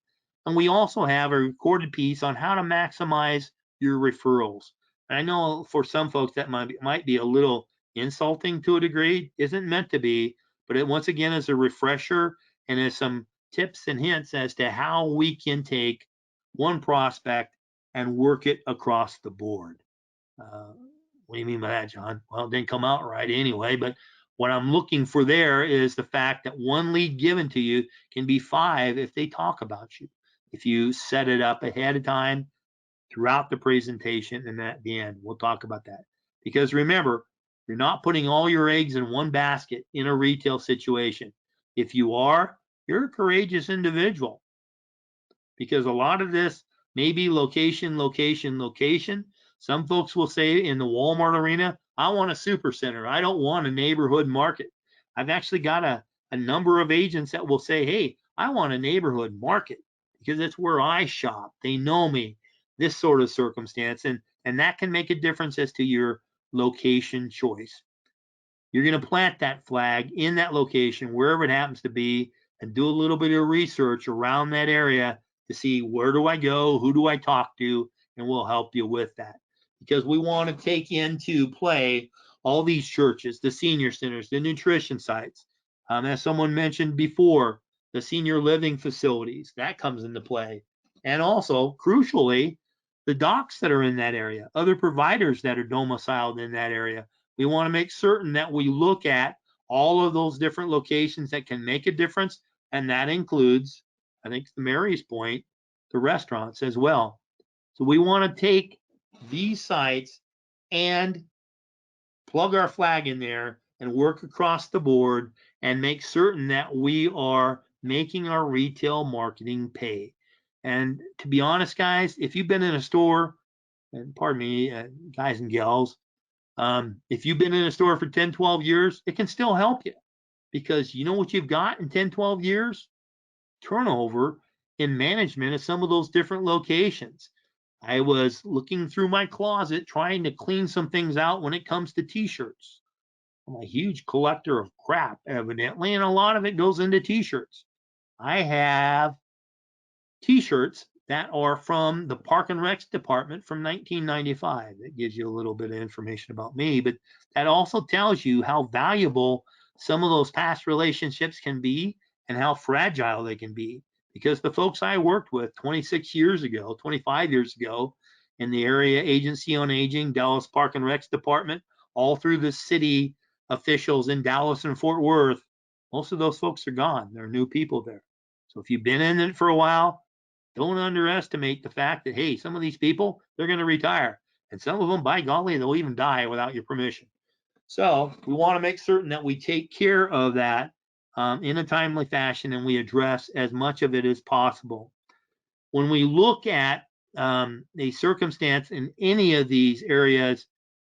And we also have a recorded piece on how to maximize your referrals. And I know for some folks that might be a little insulting to a degree, isn't meant to be, but it once again is a refresher and is some tips and hints as to how we can take one prospect and work it across the board. What do you mean by that, John? Well, it didn't come out right anyway, but what I'm looking for there is the fact that one lead given to you can be 5 if they talk about you. If you set it up ahead of time throughout the presentation and at the end, we'll talk about that. Because remember, you're not putting all your eggs in one basket in a retail situation. If you are, you're a courageous individual, because a lot of this may be location, location, location, Some folks will say in the Walmart arena, I want a super center. I don't want a neighborhood market. I've actually got a number of agents that will say, hey, I want a neighborhood market because it's where I shop. They know me, this sort of circumstance. And that can make a difference as to your location choice. You're going to plant that flag in that location, wherever it happens to be, and do a little bit of research around that area to see where do I go, who do I talk to, and we'll help you with that. Because we want to take into play all these churches, the senior centers, the nutrition sites. As someone mentioned before, the senior living facilities, that comes into play. And also, crucially, the docs that are in that area, other providers that are domiciled in that area. We want to make certain that we look at all of those different locations that can make a difference. And that includes, I think to Mary's point, the restaurants as well. So we want to take these sites and plug our flag in there and work across the board and make certain that we are making our retail marketing pay. And to be honest, guys, if you've been in a store, and pardon me, guys and gals, if you've been in a store for 10, 12 years, it can still help you because you know what you've got in 10, 12 years? Turnover in management of some of those different locations. I was looking through my closet trying to clean some things out when it comes to t-shirts. I'm a huge collector of crap, evidently, and a lot of it goes into t-shirts. I have t-shirts that are from the Park and Recs department from 1995. That gives you a little bit of information about me, but that also tells you how valuable some of those past relationships can be and how fragile they can be. Because the folks I worked with 26 years ago, 25 years ago, in the area agency on aging, Dallas Park and Recs department, all through the city officials in Dallas and Fort Worth, most of those folks are gone. There are new people there. So if you've been in it for a while, don't underestimate the fact that, hey, some of these people, they're going to retire. And some of them, by golly, they'll even die without your permission. So we want to make certain that we take care of that in a timely fashion and we address as much of it as possible. When we look at a circumstance in any of these areas,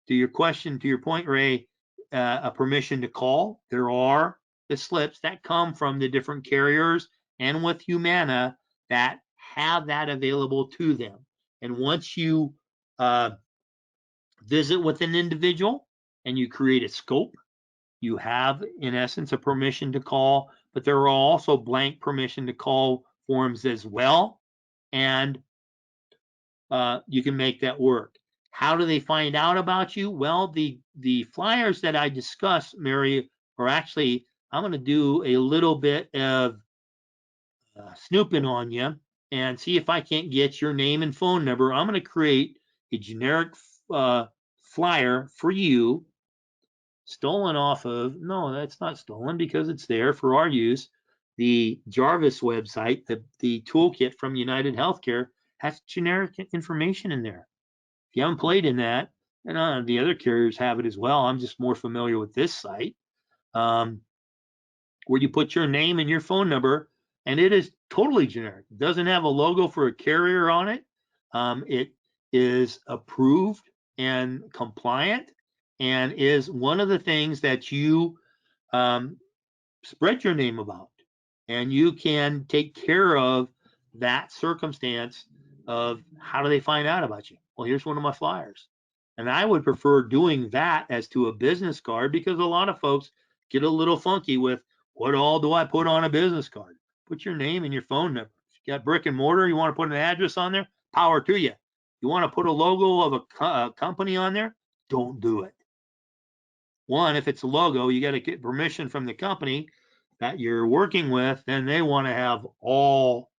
to your question, to your point, Ray, a permission to call, there are the slips that come from the different carriers and with Humana that have that available to them. And once you visit with an individual and you create a scope, you have, in essence, a permission to call, but there are also blank permission to call forms as well. And you can make that work. How do they find out about you? Well, the flyers that I discussed, Mary, are actually, I'm going to do a little bit of snooping on you and see if I can't get your name and phone number. I'm going to create a generic flyer for you, stolen off of, no, that's not stolen because it's there for our use. The Jarvis website, the toolkit from United Healthcare has generic information in there. If you haven't played in that, and the other carriers have it as well, I'm just more familiar with this site, where you put your name and your phone number, and it is totally generic. It doesn't have a logo for a carrier on it. It is approved and compliant and is one of the things that you spread your name about. And you can take care of that circumstance of how do they find out about you? Well, here's one of my flyers. And I would prefer doing that as to a business card because a lot of folks get a little funky with what all do I put on a business card? Put your name and your phone number. If you got brick and mortar, you want to put an address on there, power to you. You want to put a logo of a company on there? Don't do it. One, if it's a logo, you got to get permission from the company that you're working with, then they want to have all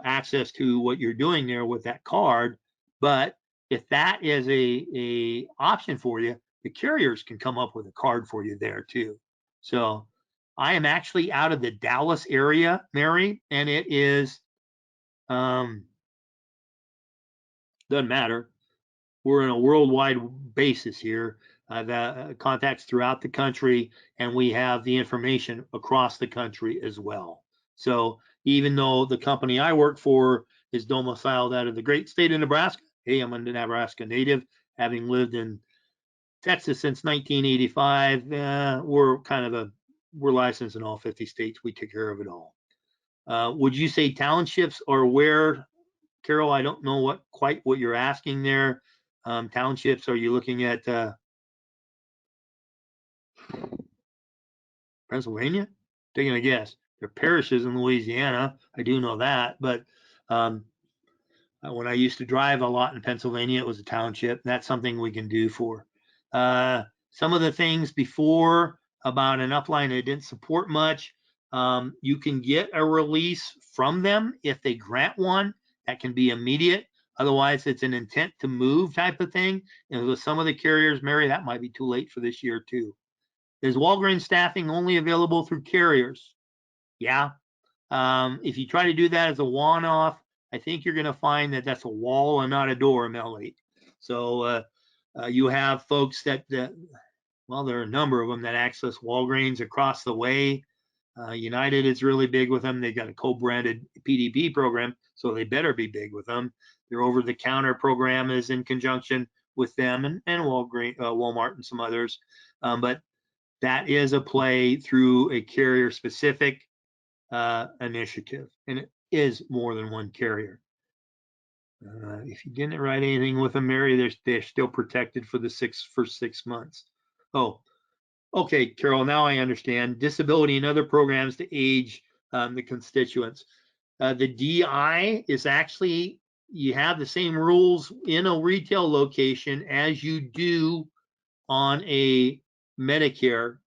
access to what you're doing there with that card. But if that is a option for you, the carriers can come up with a card for you there too. So I am actually out of the Dallas area, Mary, and it is doesn't matter. We're in a worldwide basis here. The contacts throughout the country, and we have the information across the country as well. So even though the company I work for is domiciled out of the great state of Nebraska, hey, I'm a Nebraska native, having lived in Texas since 1985. We're licensed in all 50 states. We take care of it all. Would you say townships are where, Carol? I don't know quite what you're asking there. Townships, are you looking at Pennsylvania? Taking a guess. There are parishes in Louisiana. I do know that, but um, when I used to drive a lot in Pennsylvania, it was a township. That's something we can do for. Some of the things before about an upline that didn't support much, you can get a release from them if they grant one. That can be immediate. Otherwise, it's an intent to move type of thing. And with some of the carriers, Mary, that might be too late for this year too. Is Walgreens staffing only available through carriers? Yeah. If you try to do that as a one-off, I think you're going to find that that's a wall and not a door, Melody. So you have folks well, there are a number of them that access Walgreens across the way. United is really big with them. They've got a co-branded PDP program, so they better be big with them. Their over-the-counter program is in conjunction with them and Walmart and some others. But that is a play through a carrier-specific initiative, and it is more than one carrier. If you didn't write anything with them, Mary, they're still protected for the first 6 months. Oh, okay, Carol, now I understand. Disability and other programs to age the constituents. The DI is actually, you have the same rules in a retail location as you do on a Medicare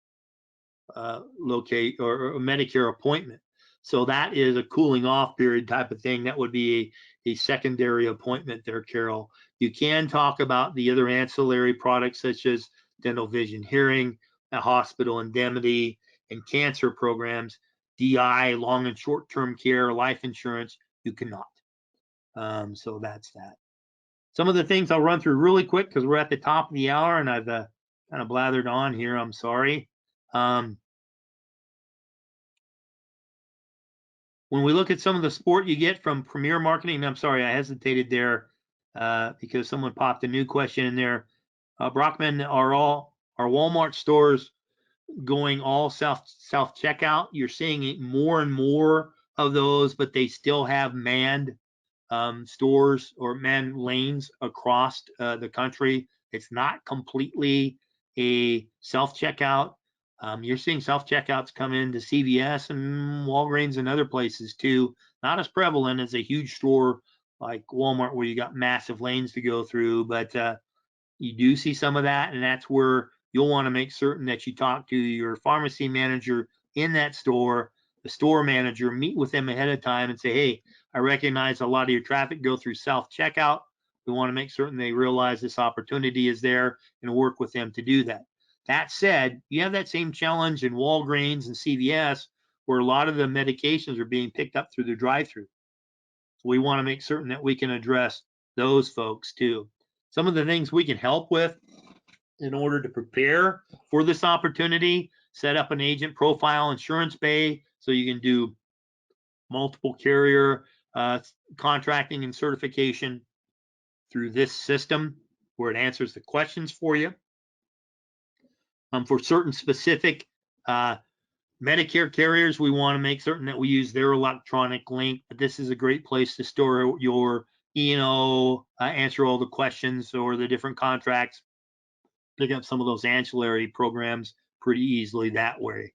locate or a Medicare appointment. So that is a cooling off period type of thing. That would be a secondary appointment there, Carol. You can talk about the other ancillary products such as dental, vision, hearing, hospital indemnity, and cancer programs. DI, long and short-term care, life insurance, you cannot. So that's that. Some of the things I'll run through really quick because we're at the top of the hour and I've kind of blathered on here. I'm sorry. When we look at some of the support you get from Premier Marketing, I'm sorry, I hesitated there because someone popped a new question in there. Brockman, are Walmart stores going all self checkout? You're seeing more and more of those, but they still have manned stores or manned lanes across the country. It's not completely a self checkout. You're seeing self checkouts come into CVS and Walgreens and other places too. Not as prevalent as a huge store like Walmart where you got massive lanes to go through, but you do see some of that, and that's where you'll want to make certain that you talk to your pharmacy manager in that store, the store manager, meet with them ahead of time and say, hey, I recognize a lot of your traffic go through self checkout. We want to make certain they realize this opportunity is there and work with them to do that. That said, you have that same challenge in Walgreens and CVS where a lot of the medications are being picked up through the drive-through. So we want to make certain that we can address those folks too. Some of the things we can help with in order to prepare for this opportunity, set up an agent profile insurance bay so you can do multiple carrier contracting and certification through this system where it answers the questions for you. For certain specific Medicare carriers, we want to make certain that we use their electronic link, but this is a great place to store your E&O, answer all the questions or the different contracts, pick up some of those ancillary programs pretty easily that way.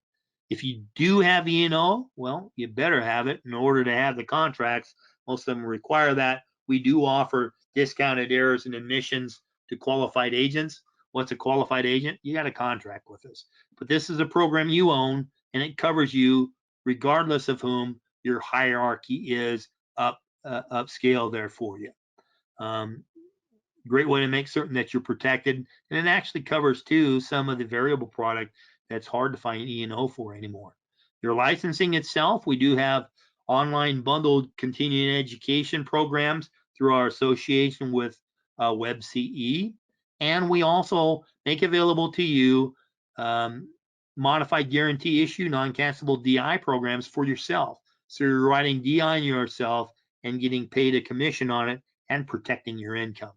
If you do have E&O, well, you better have it in order to have the contracts. Most of them require that. We do offer discounted errors and admissions to qualified agents. What's a qualified agent? You got a contract with us. But this is a program you own, and it covers you regardless of whom your hierarchy is upscale there for you. Great way to make certain that you're protected, and it actually covers too some of the variable product that's hard to find E&O for anymore. Your licensing itself, we do have online bundled continuing education programs through our association with WebCE, and we also make available to you modified guarantee issue non-cancelable DI programs for yourself. So you're writing DI on yourself and getting paid a commission on it and protecting your income.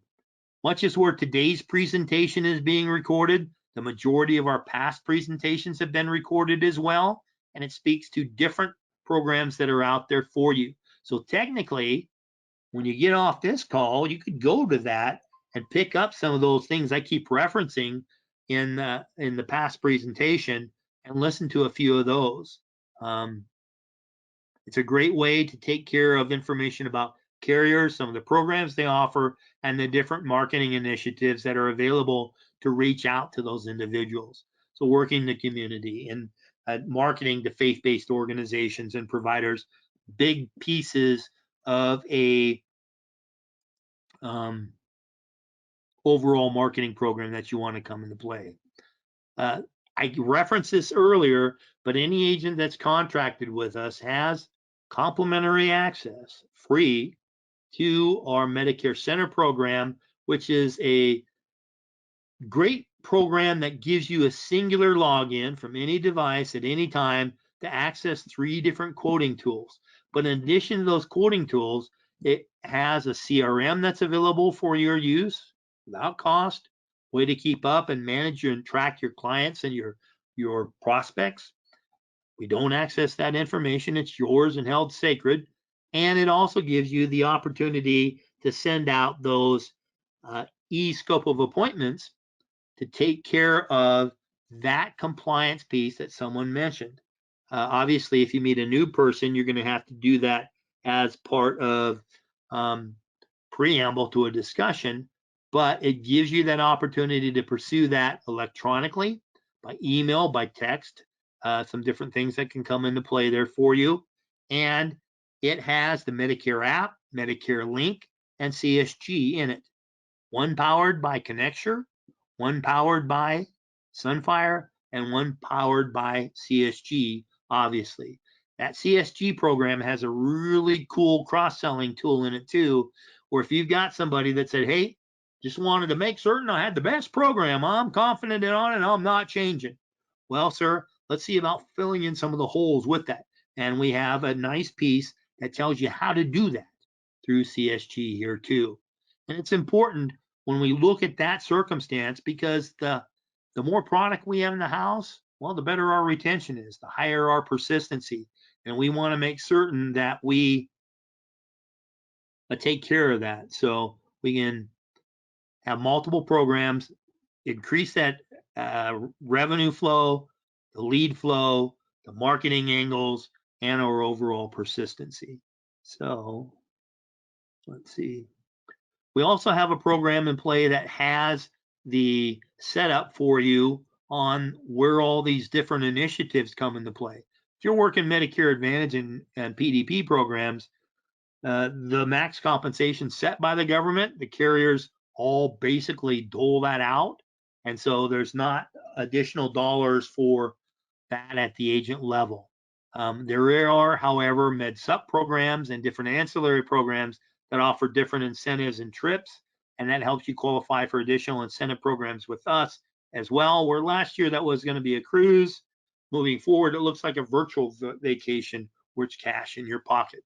Much as where today's presentation is being recorded, the majority of our past presentations have been recorded as well, and it speaks to different programs that are out there for you. So technically, when you get off this call, you could go to that and pick up some of those things I keep referencing in the past presentation and listen to a few of those. It's a great way to take care of information about carriers, some of the programs they offer, and the different marketing initiatives that are available to reach out to those individuals. So working the community and marketing to faith-based organizations and providers, big pieces of a overall marketing program that you want to come into play. I referenced this earlier, but any agent that's contracted with us has complimentary access, free, to our Medicare Center program, which is a great program that gives you a singular login from any device at any time to access 3 different quoting tools. But in addition to those quoting tools, it has a CRM that's available for your use without cost, way to keep up and manage and track your clients and your prospects. We don't access that information. It's yours and held sacred. And it also gives you the opportunity to send out those e-scope of appointments to take care of that compliance piece that someone mentioned. Obviously, if you meet a new person, you're going to have to do that as part of preamble to a discussion, but it gives you that opportunity to pursue that electronically, by email, by text, some different things that can come into play there for you. And it has the Medicare app, Medicare link, and CSG in it. One powered by Connecture, one powered by Sunfire, and one powered by CSG, obviously. That CSG program has a really cool cross-selling tool in it too, where if you've got somebody that said, hey, just wanted to make certain I had the best program, I'm confident on it, I'm not changing. Well, sir, let's see about filling in some of the holes with that. And we have a nice piece that tells you how to do that through CSG here too. And it's important when we look at that circumstance, because the more product we have in the house, well, the better our retention is, the higher our persistency. And we want to make certain that we take care of that. So we can have multiple programs, increase that revenue flow, the lead flow, the marketing angles, and our overall persistency. So let's see. We also have a program in play that has the setup for you on where all these different initiatives come into play. If you're working Medicare Advantage and PDP programs, the max compensation set by the government, the carriers all basically dole that out. And so there's not additional dollars for that at the agent level. There are, however, med sup programs and different ancillary programs that offer different incentives and trips, and that helps you qualify for additional incentive programs with us as well. Where last year that was going to be a cruise, moving forward it looks like a virtual vacation where it's cash in your pocket.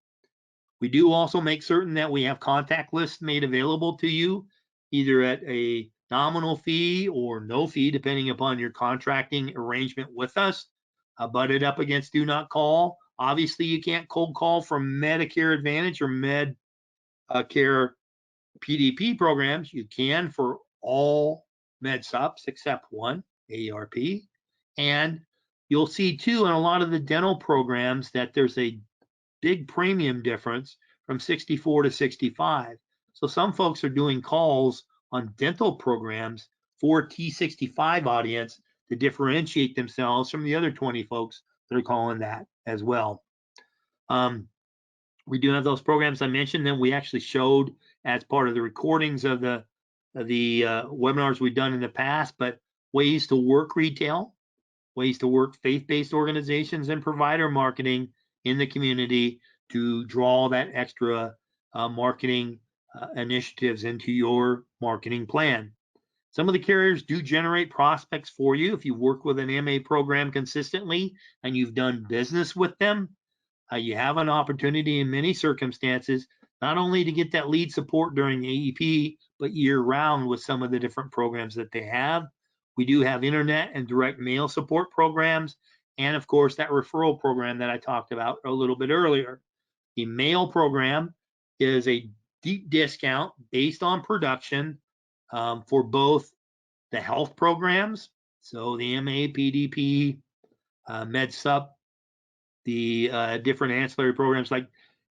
We do also make certain that we have contact lists made available to you, either at a nominal fee or no fee, depending upon your contracting arrangement with us. Butted up against do not call. Obviously, you can't cold call from Medicare Advantage or Medicare PDP programs. You can for all med sups except one, AARP. And you'll see too in a lot of the dental programs that there's a big premium difference from 64 to 65. So some folks are doing calls on dental programs for T65 audience to differentiate themselves from the other 20 folks that are calling that as well. We do have those programs I mentioned that we actually showed as part of the recordings of the webinars we've done in the past, but ways to work retail, ways to work faith-based organizations and provider marketing in the community to draw that extra marketing initiatives into your marketing plan. Some of the carriers do generate prospects for you if you work with an MA program consistently and you've done business with them. You have an opportunity in many circumstances not only to get that lead support during AEP, but year round with some of the different programs that they have. We do have internet and direct mail support programs, and of course, that referral program that I talked about a little bit earlier. The mail program is a deep discount based on production for both the health programs, so the MA, PDP, MedSup, the different ancillary programs like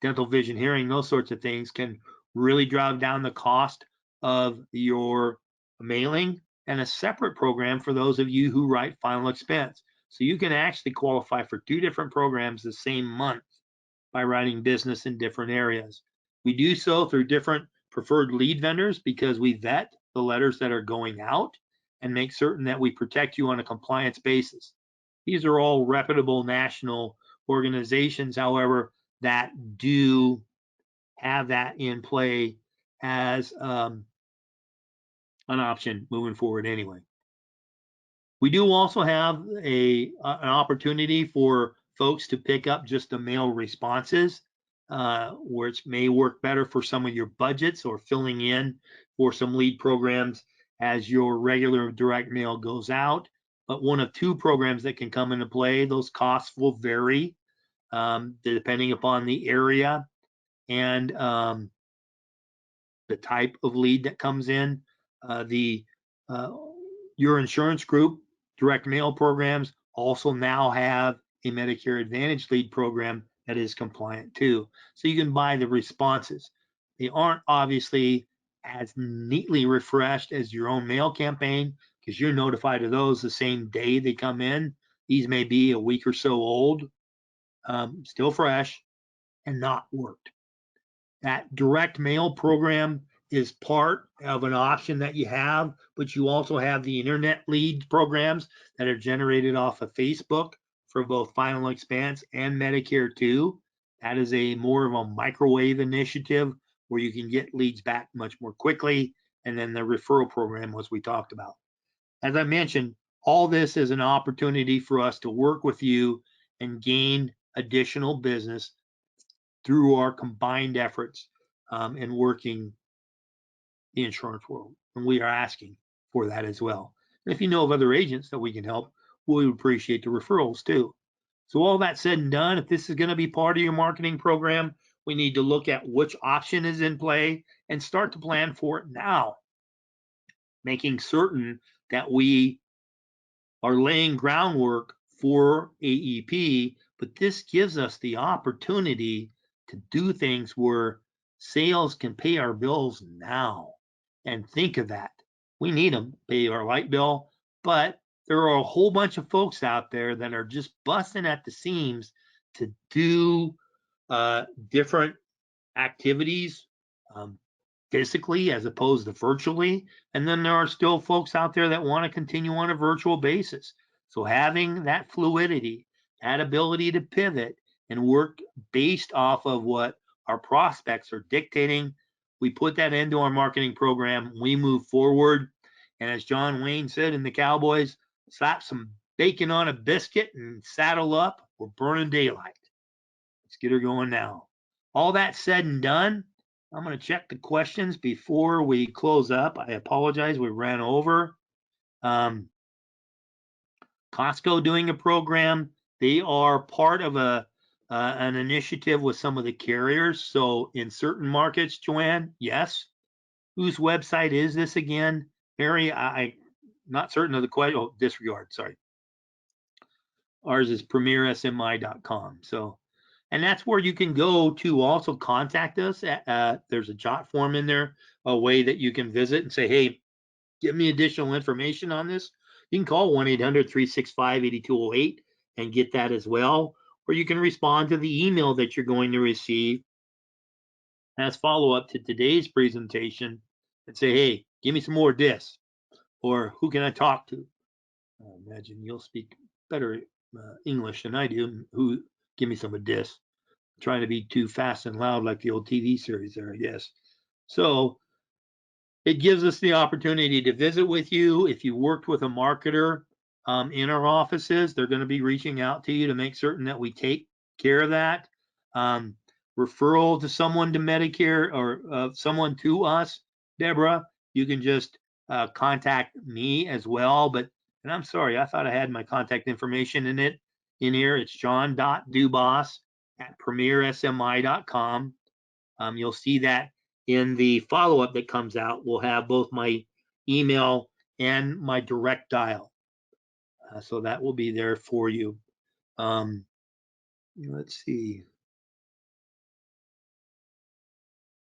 dental, vision, hearing, those sorts of things can really drive down the cost of your mailing, and a separate program for those of you who write final expense. So you can actually qualify for 2 different programs the same month by writing business in different areas. We do so through different preferred lead vendors because we vet the letters that are going out and make certain that we protect you on a compliance basis. These are all reputable national organizations, however, that do have that in play as an option moving forward anyway. We do also have an opportunity for folks to pick up just the mail responses, which may work better for some of your budgets or filling in for some lead programs as your regular direct mail goes out. But one of 2 programs that can come into play. Those costs will vary depending upon the area and the type of lead that comes in. The Your Insurance Group direct mail programs also now have a Medicare Advantage lead program that is compliant too. So you can buy the responses. They aren't obviously as neatly refreshed as your own mail campaign because you're notified of those the same day they come in. These may be a week or so old, still fresh and not worked. That direct mail program is part of an option that you have, but you also have the internet lead programs that are generated off of Facebook for both Final Expense and Medicare too. That is a more of a microwave initiative where you can get leads back much more quickly. And then the referral program, as we talked about. As I mentioned, all this is an opportunity for us to work with you and gain additional business through our combined efforts in working the insurance world. And we are asking for that as well. And if you know of other agents that we can help, we would appreciate the referrals too. So all that said and done, if this is going to be part of your marketing program, we need to look at which option is in play and start to plan for it now, making certain that we are laying groundwork for AEP, but this gives us the opportunity to do things where sales can pay our bills now. And think of that. We need them, pay our light bill, but there are a whole bunch of folks out there that are just busting at the seams to do different activities physically as opposed to virtually. And then there are still folks out there that want to continue on a virtual basis. So having that fluidity, that ability to pivot and work based off of what our prospects are dictating, we put that into our marketing program. We move forward. And as John Wayne said in the Cowboys, slap some bacon on a biscuit and saddle up. We're burning daylight. Let's get her going now. All that said and done, I'm going to check the questions before we close up. I apologize, we ran over. Costco doing a program. They are part of an initiative with some of the carriers. So in certain markets, Joanne, yes. Whose website is this again? Mary, I'm not certain of the question. Oh, disregard, sorry. Ours is premiersmi.com. So, and that's where you can go to also contact us. There's a jot form in there, a way that you can visit and say, hey, give me additional information on this. You can call 1-800-365-8208 and get that as well. Or you can respond to the email that you're going to receive as follow-up to today's presentation and say, hey, give me some more of this. Or who can I talk to? I imagine you'll speak better English than I do. Who give me some of this? Trying to be too fast and loud like the old TV series there, I guess. So it gives us the opportunity to visit with you. If you worked with a marketer in our offices, they're going to be reaching out to you to make certain that we take care of that. referral to someone to Medicare or someone to us, Deborah, you can just contact me as well. And I'm sorry, I thought I had my contact information in here. It's john.dubas@premiersmi.com. You'll see that in the follow-up that comes out. We'll have both my email and my direct dial. So that will be there for you. Let's see.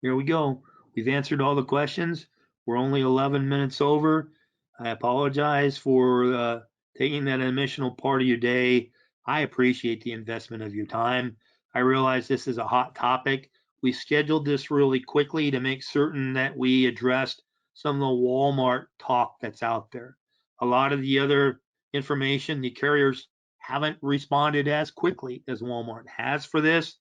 Here we go. We've answered all the questions. We're only 11 minutes over. I apologize for taking that additional part of your day. I appreciate the investment of your time. I realize this is a hot topic. We scheduled this really quickly to make certain that we addressed some of the Walmart talk that's out there. A lot of the other information, the carriers haven't responded as quickly as Walmart has for this.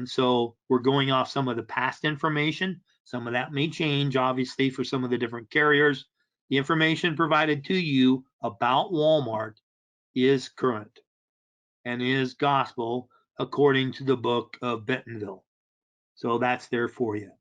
So we're going off some of the past information. Some of that may change, obviously, for some of the different carriers. The information provided to you about Walmart is current and is gospel according to the book of Bentonville. So that's there for you.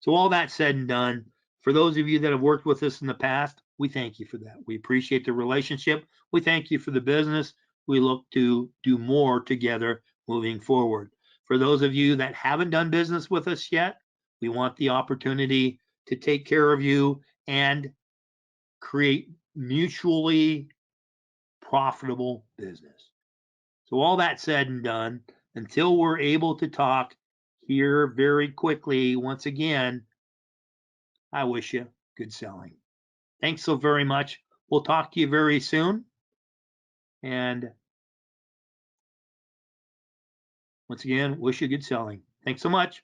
So all that said and done, for those of you that have worked with us in the past, we thank you for that. We appreciate the relationship. We thank you for the business. We look to do more together moving forward. For those of you that haven't done business with us yet, we want the opportunity to take care of you and create mutually profitable business. So all that said and done, until we're able to talk here very quickly, once again, I wish you good selling. Thanks so very much. We'll talk to you very soon. And once again, wish you good selling. Thanks so much.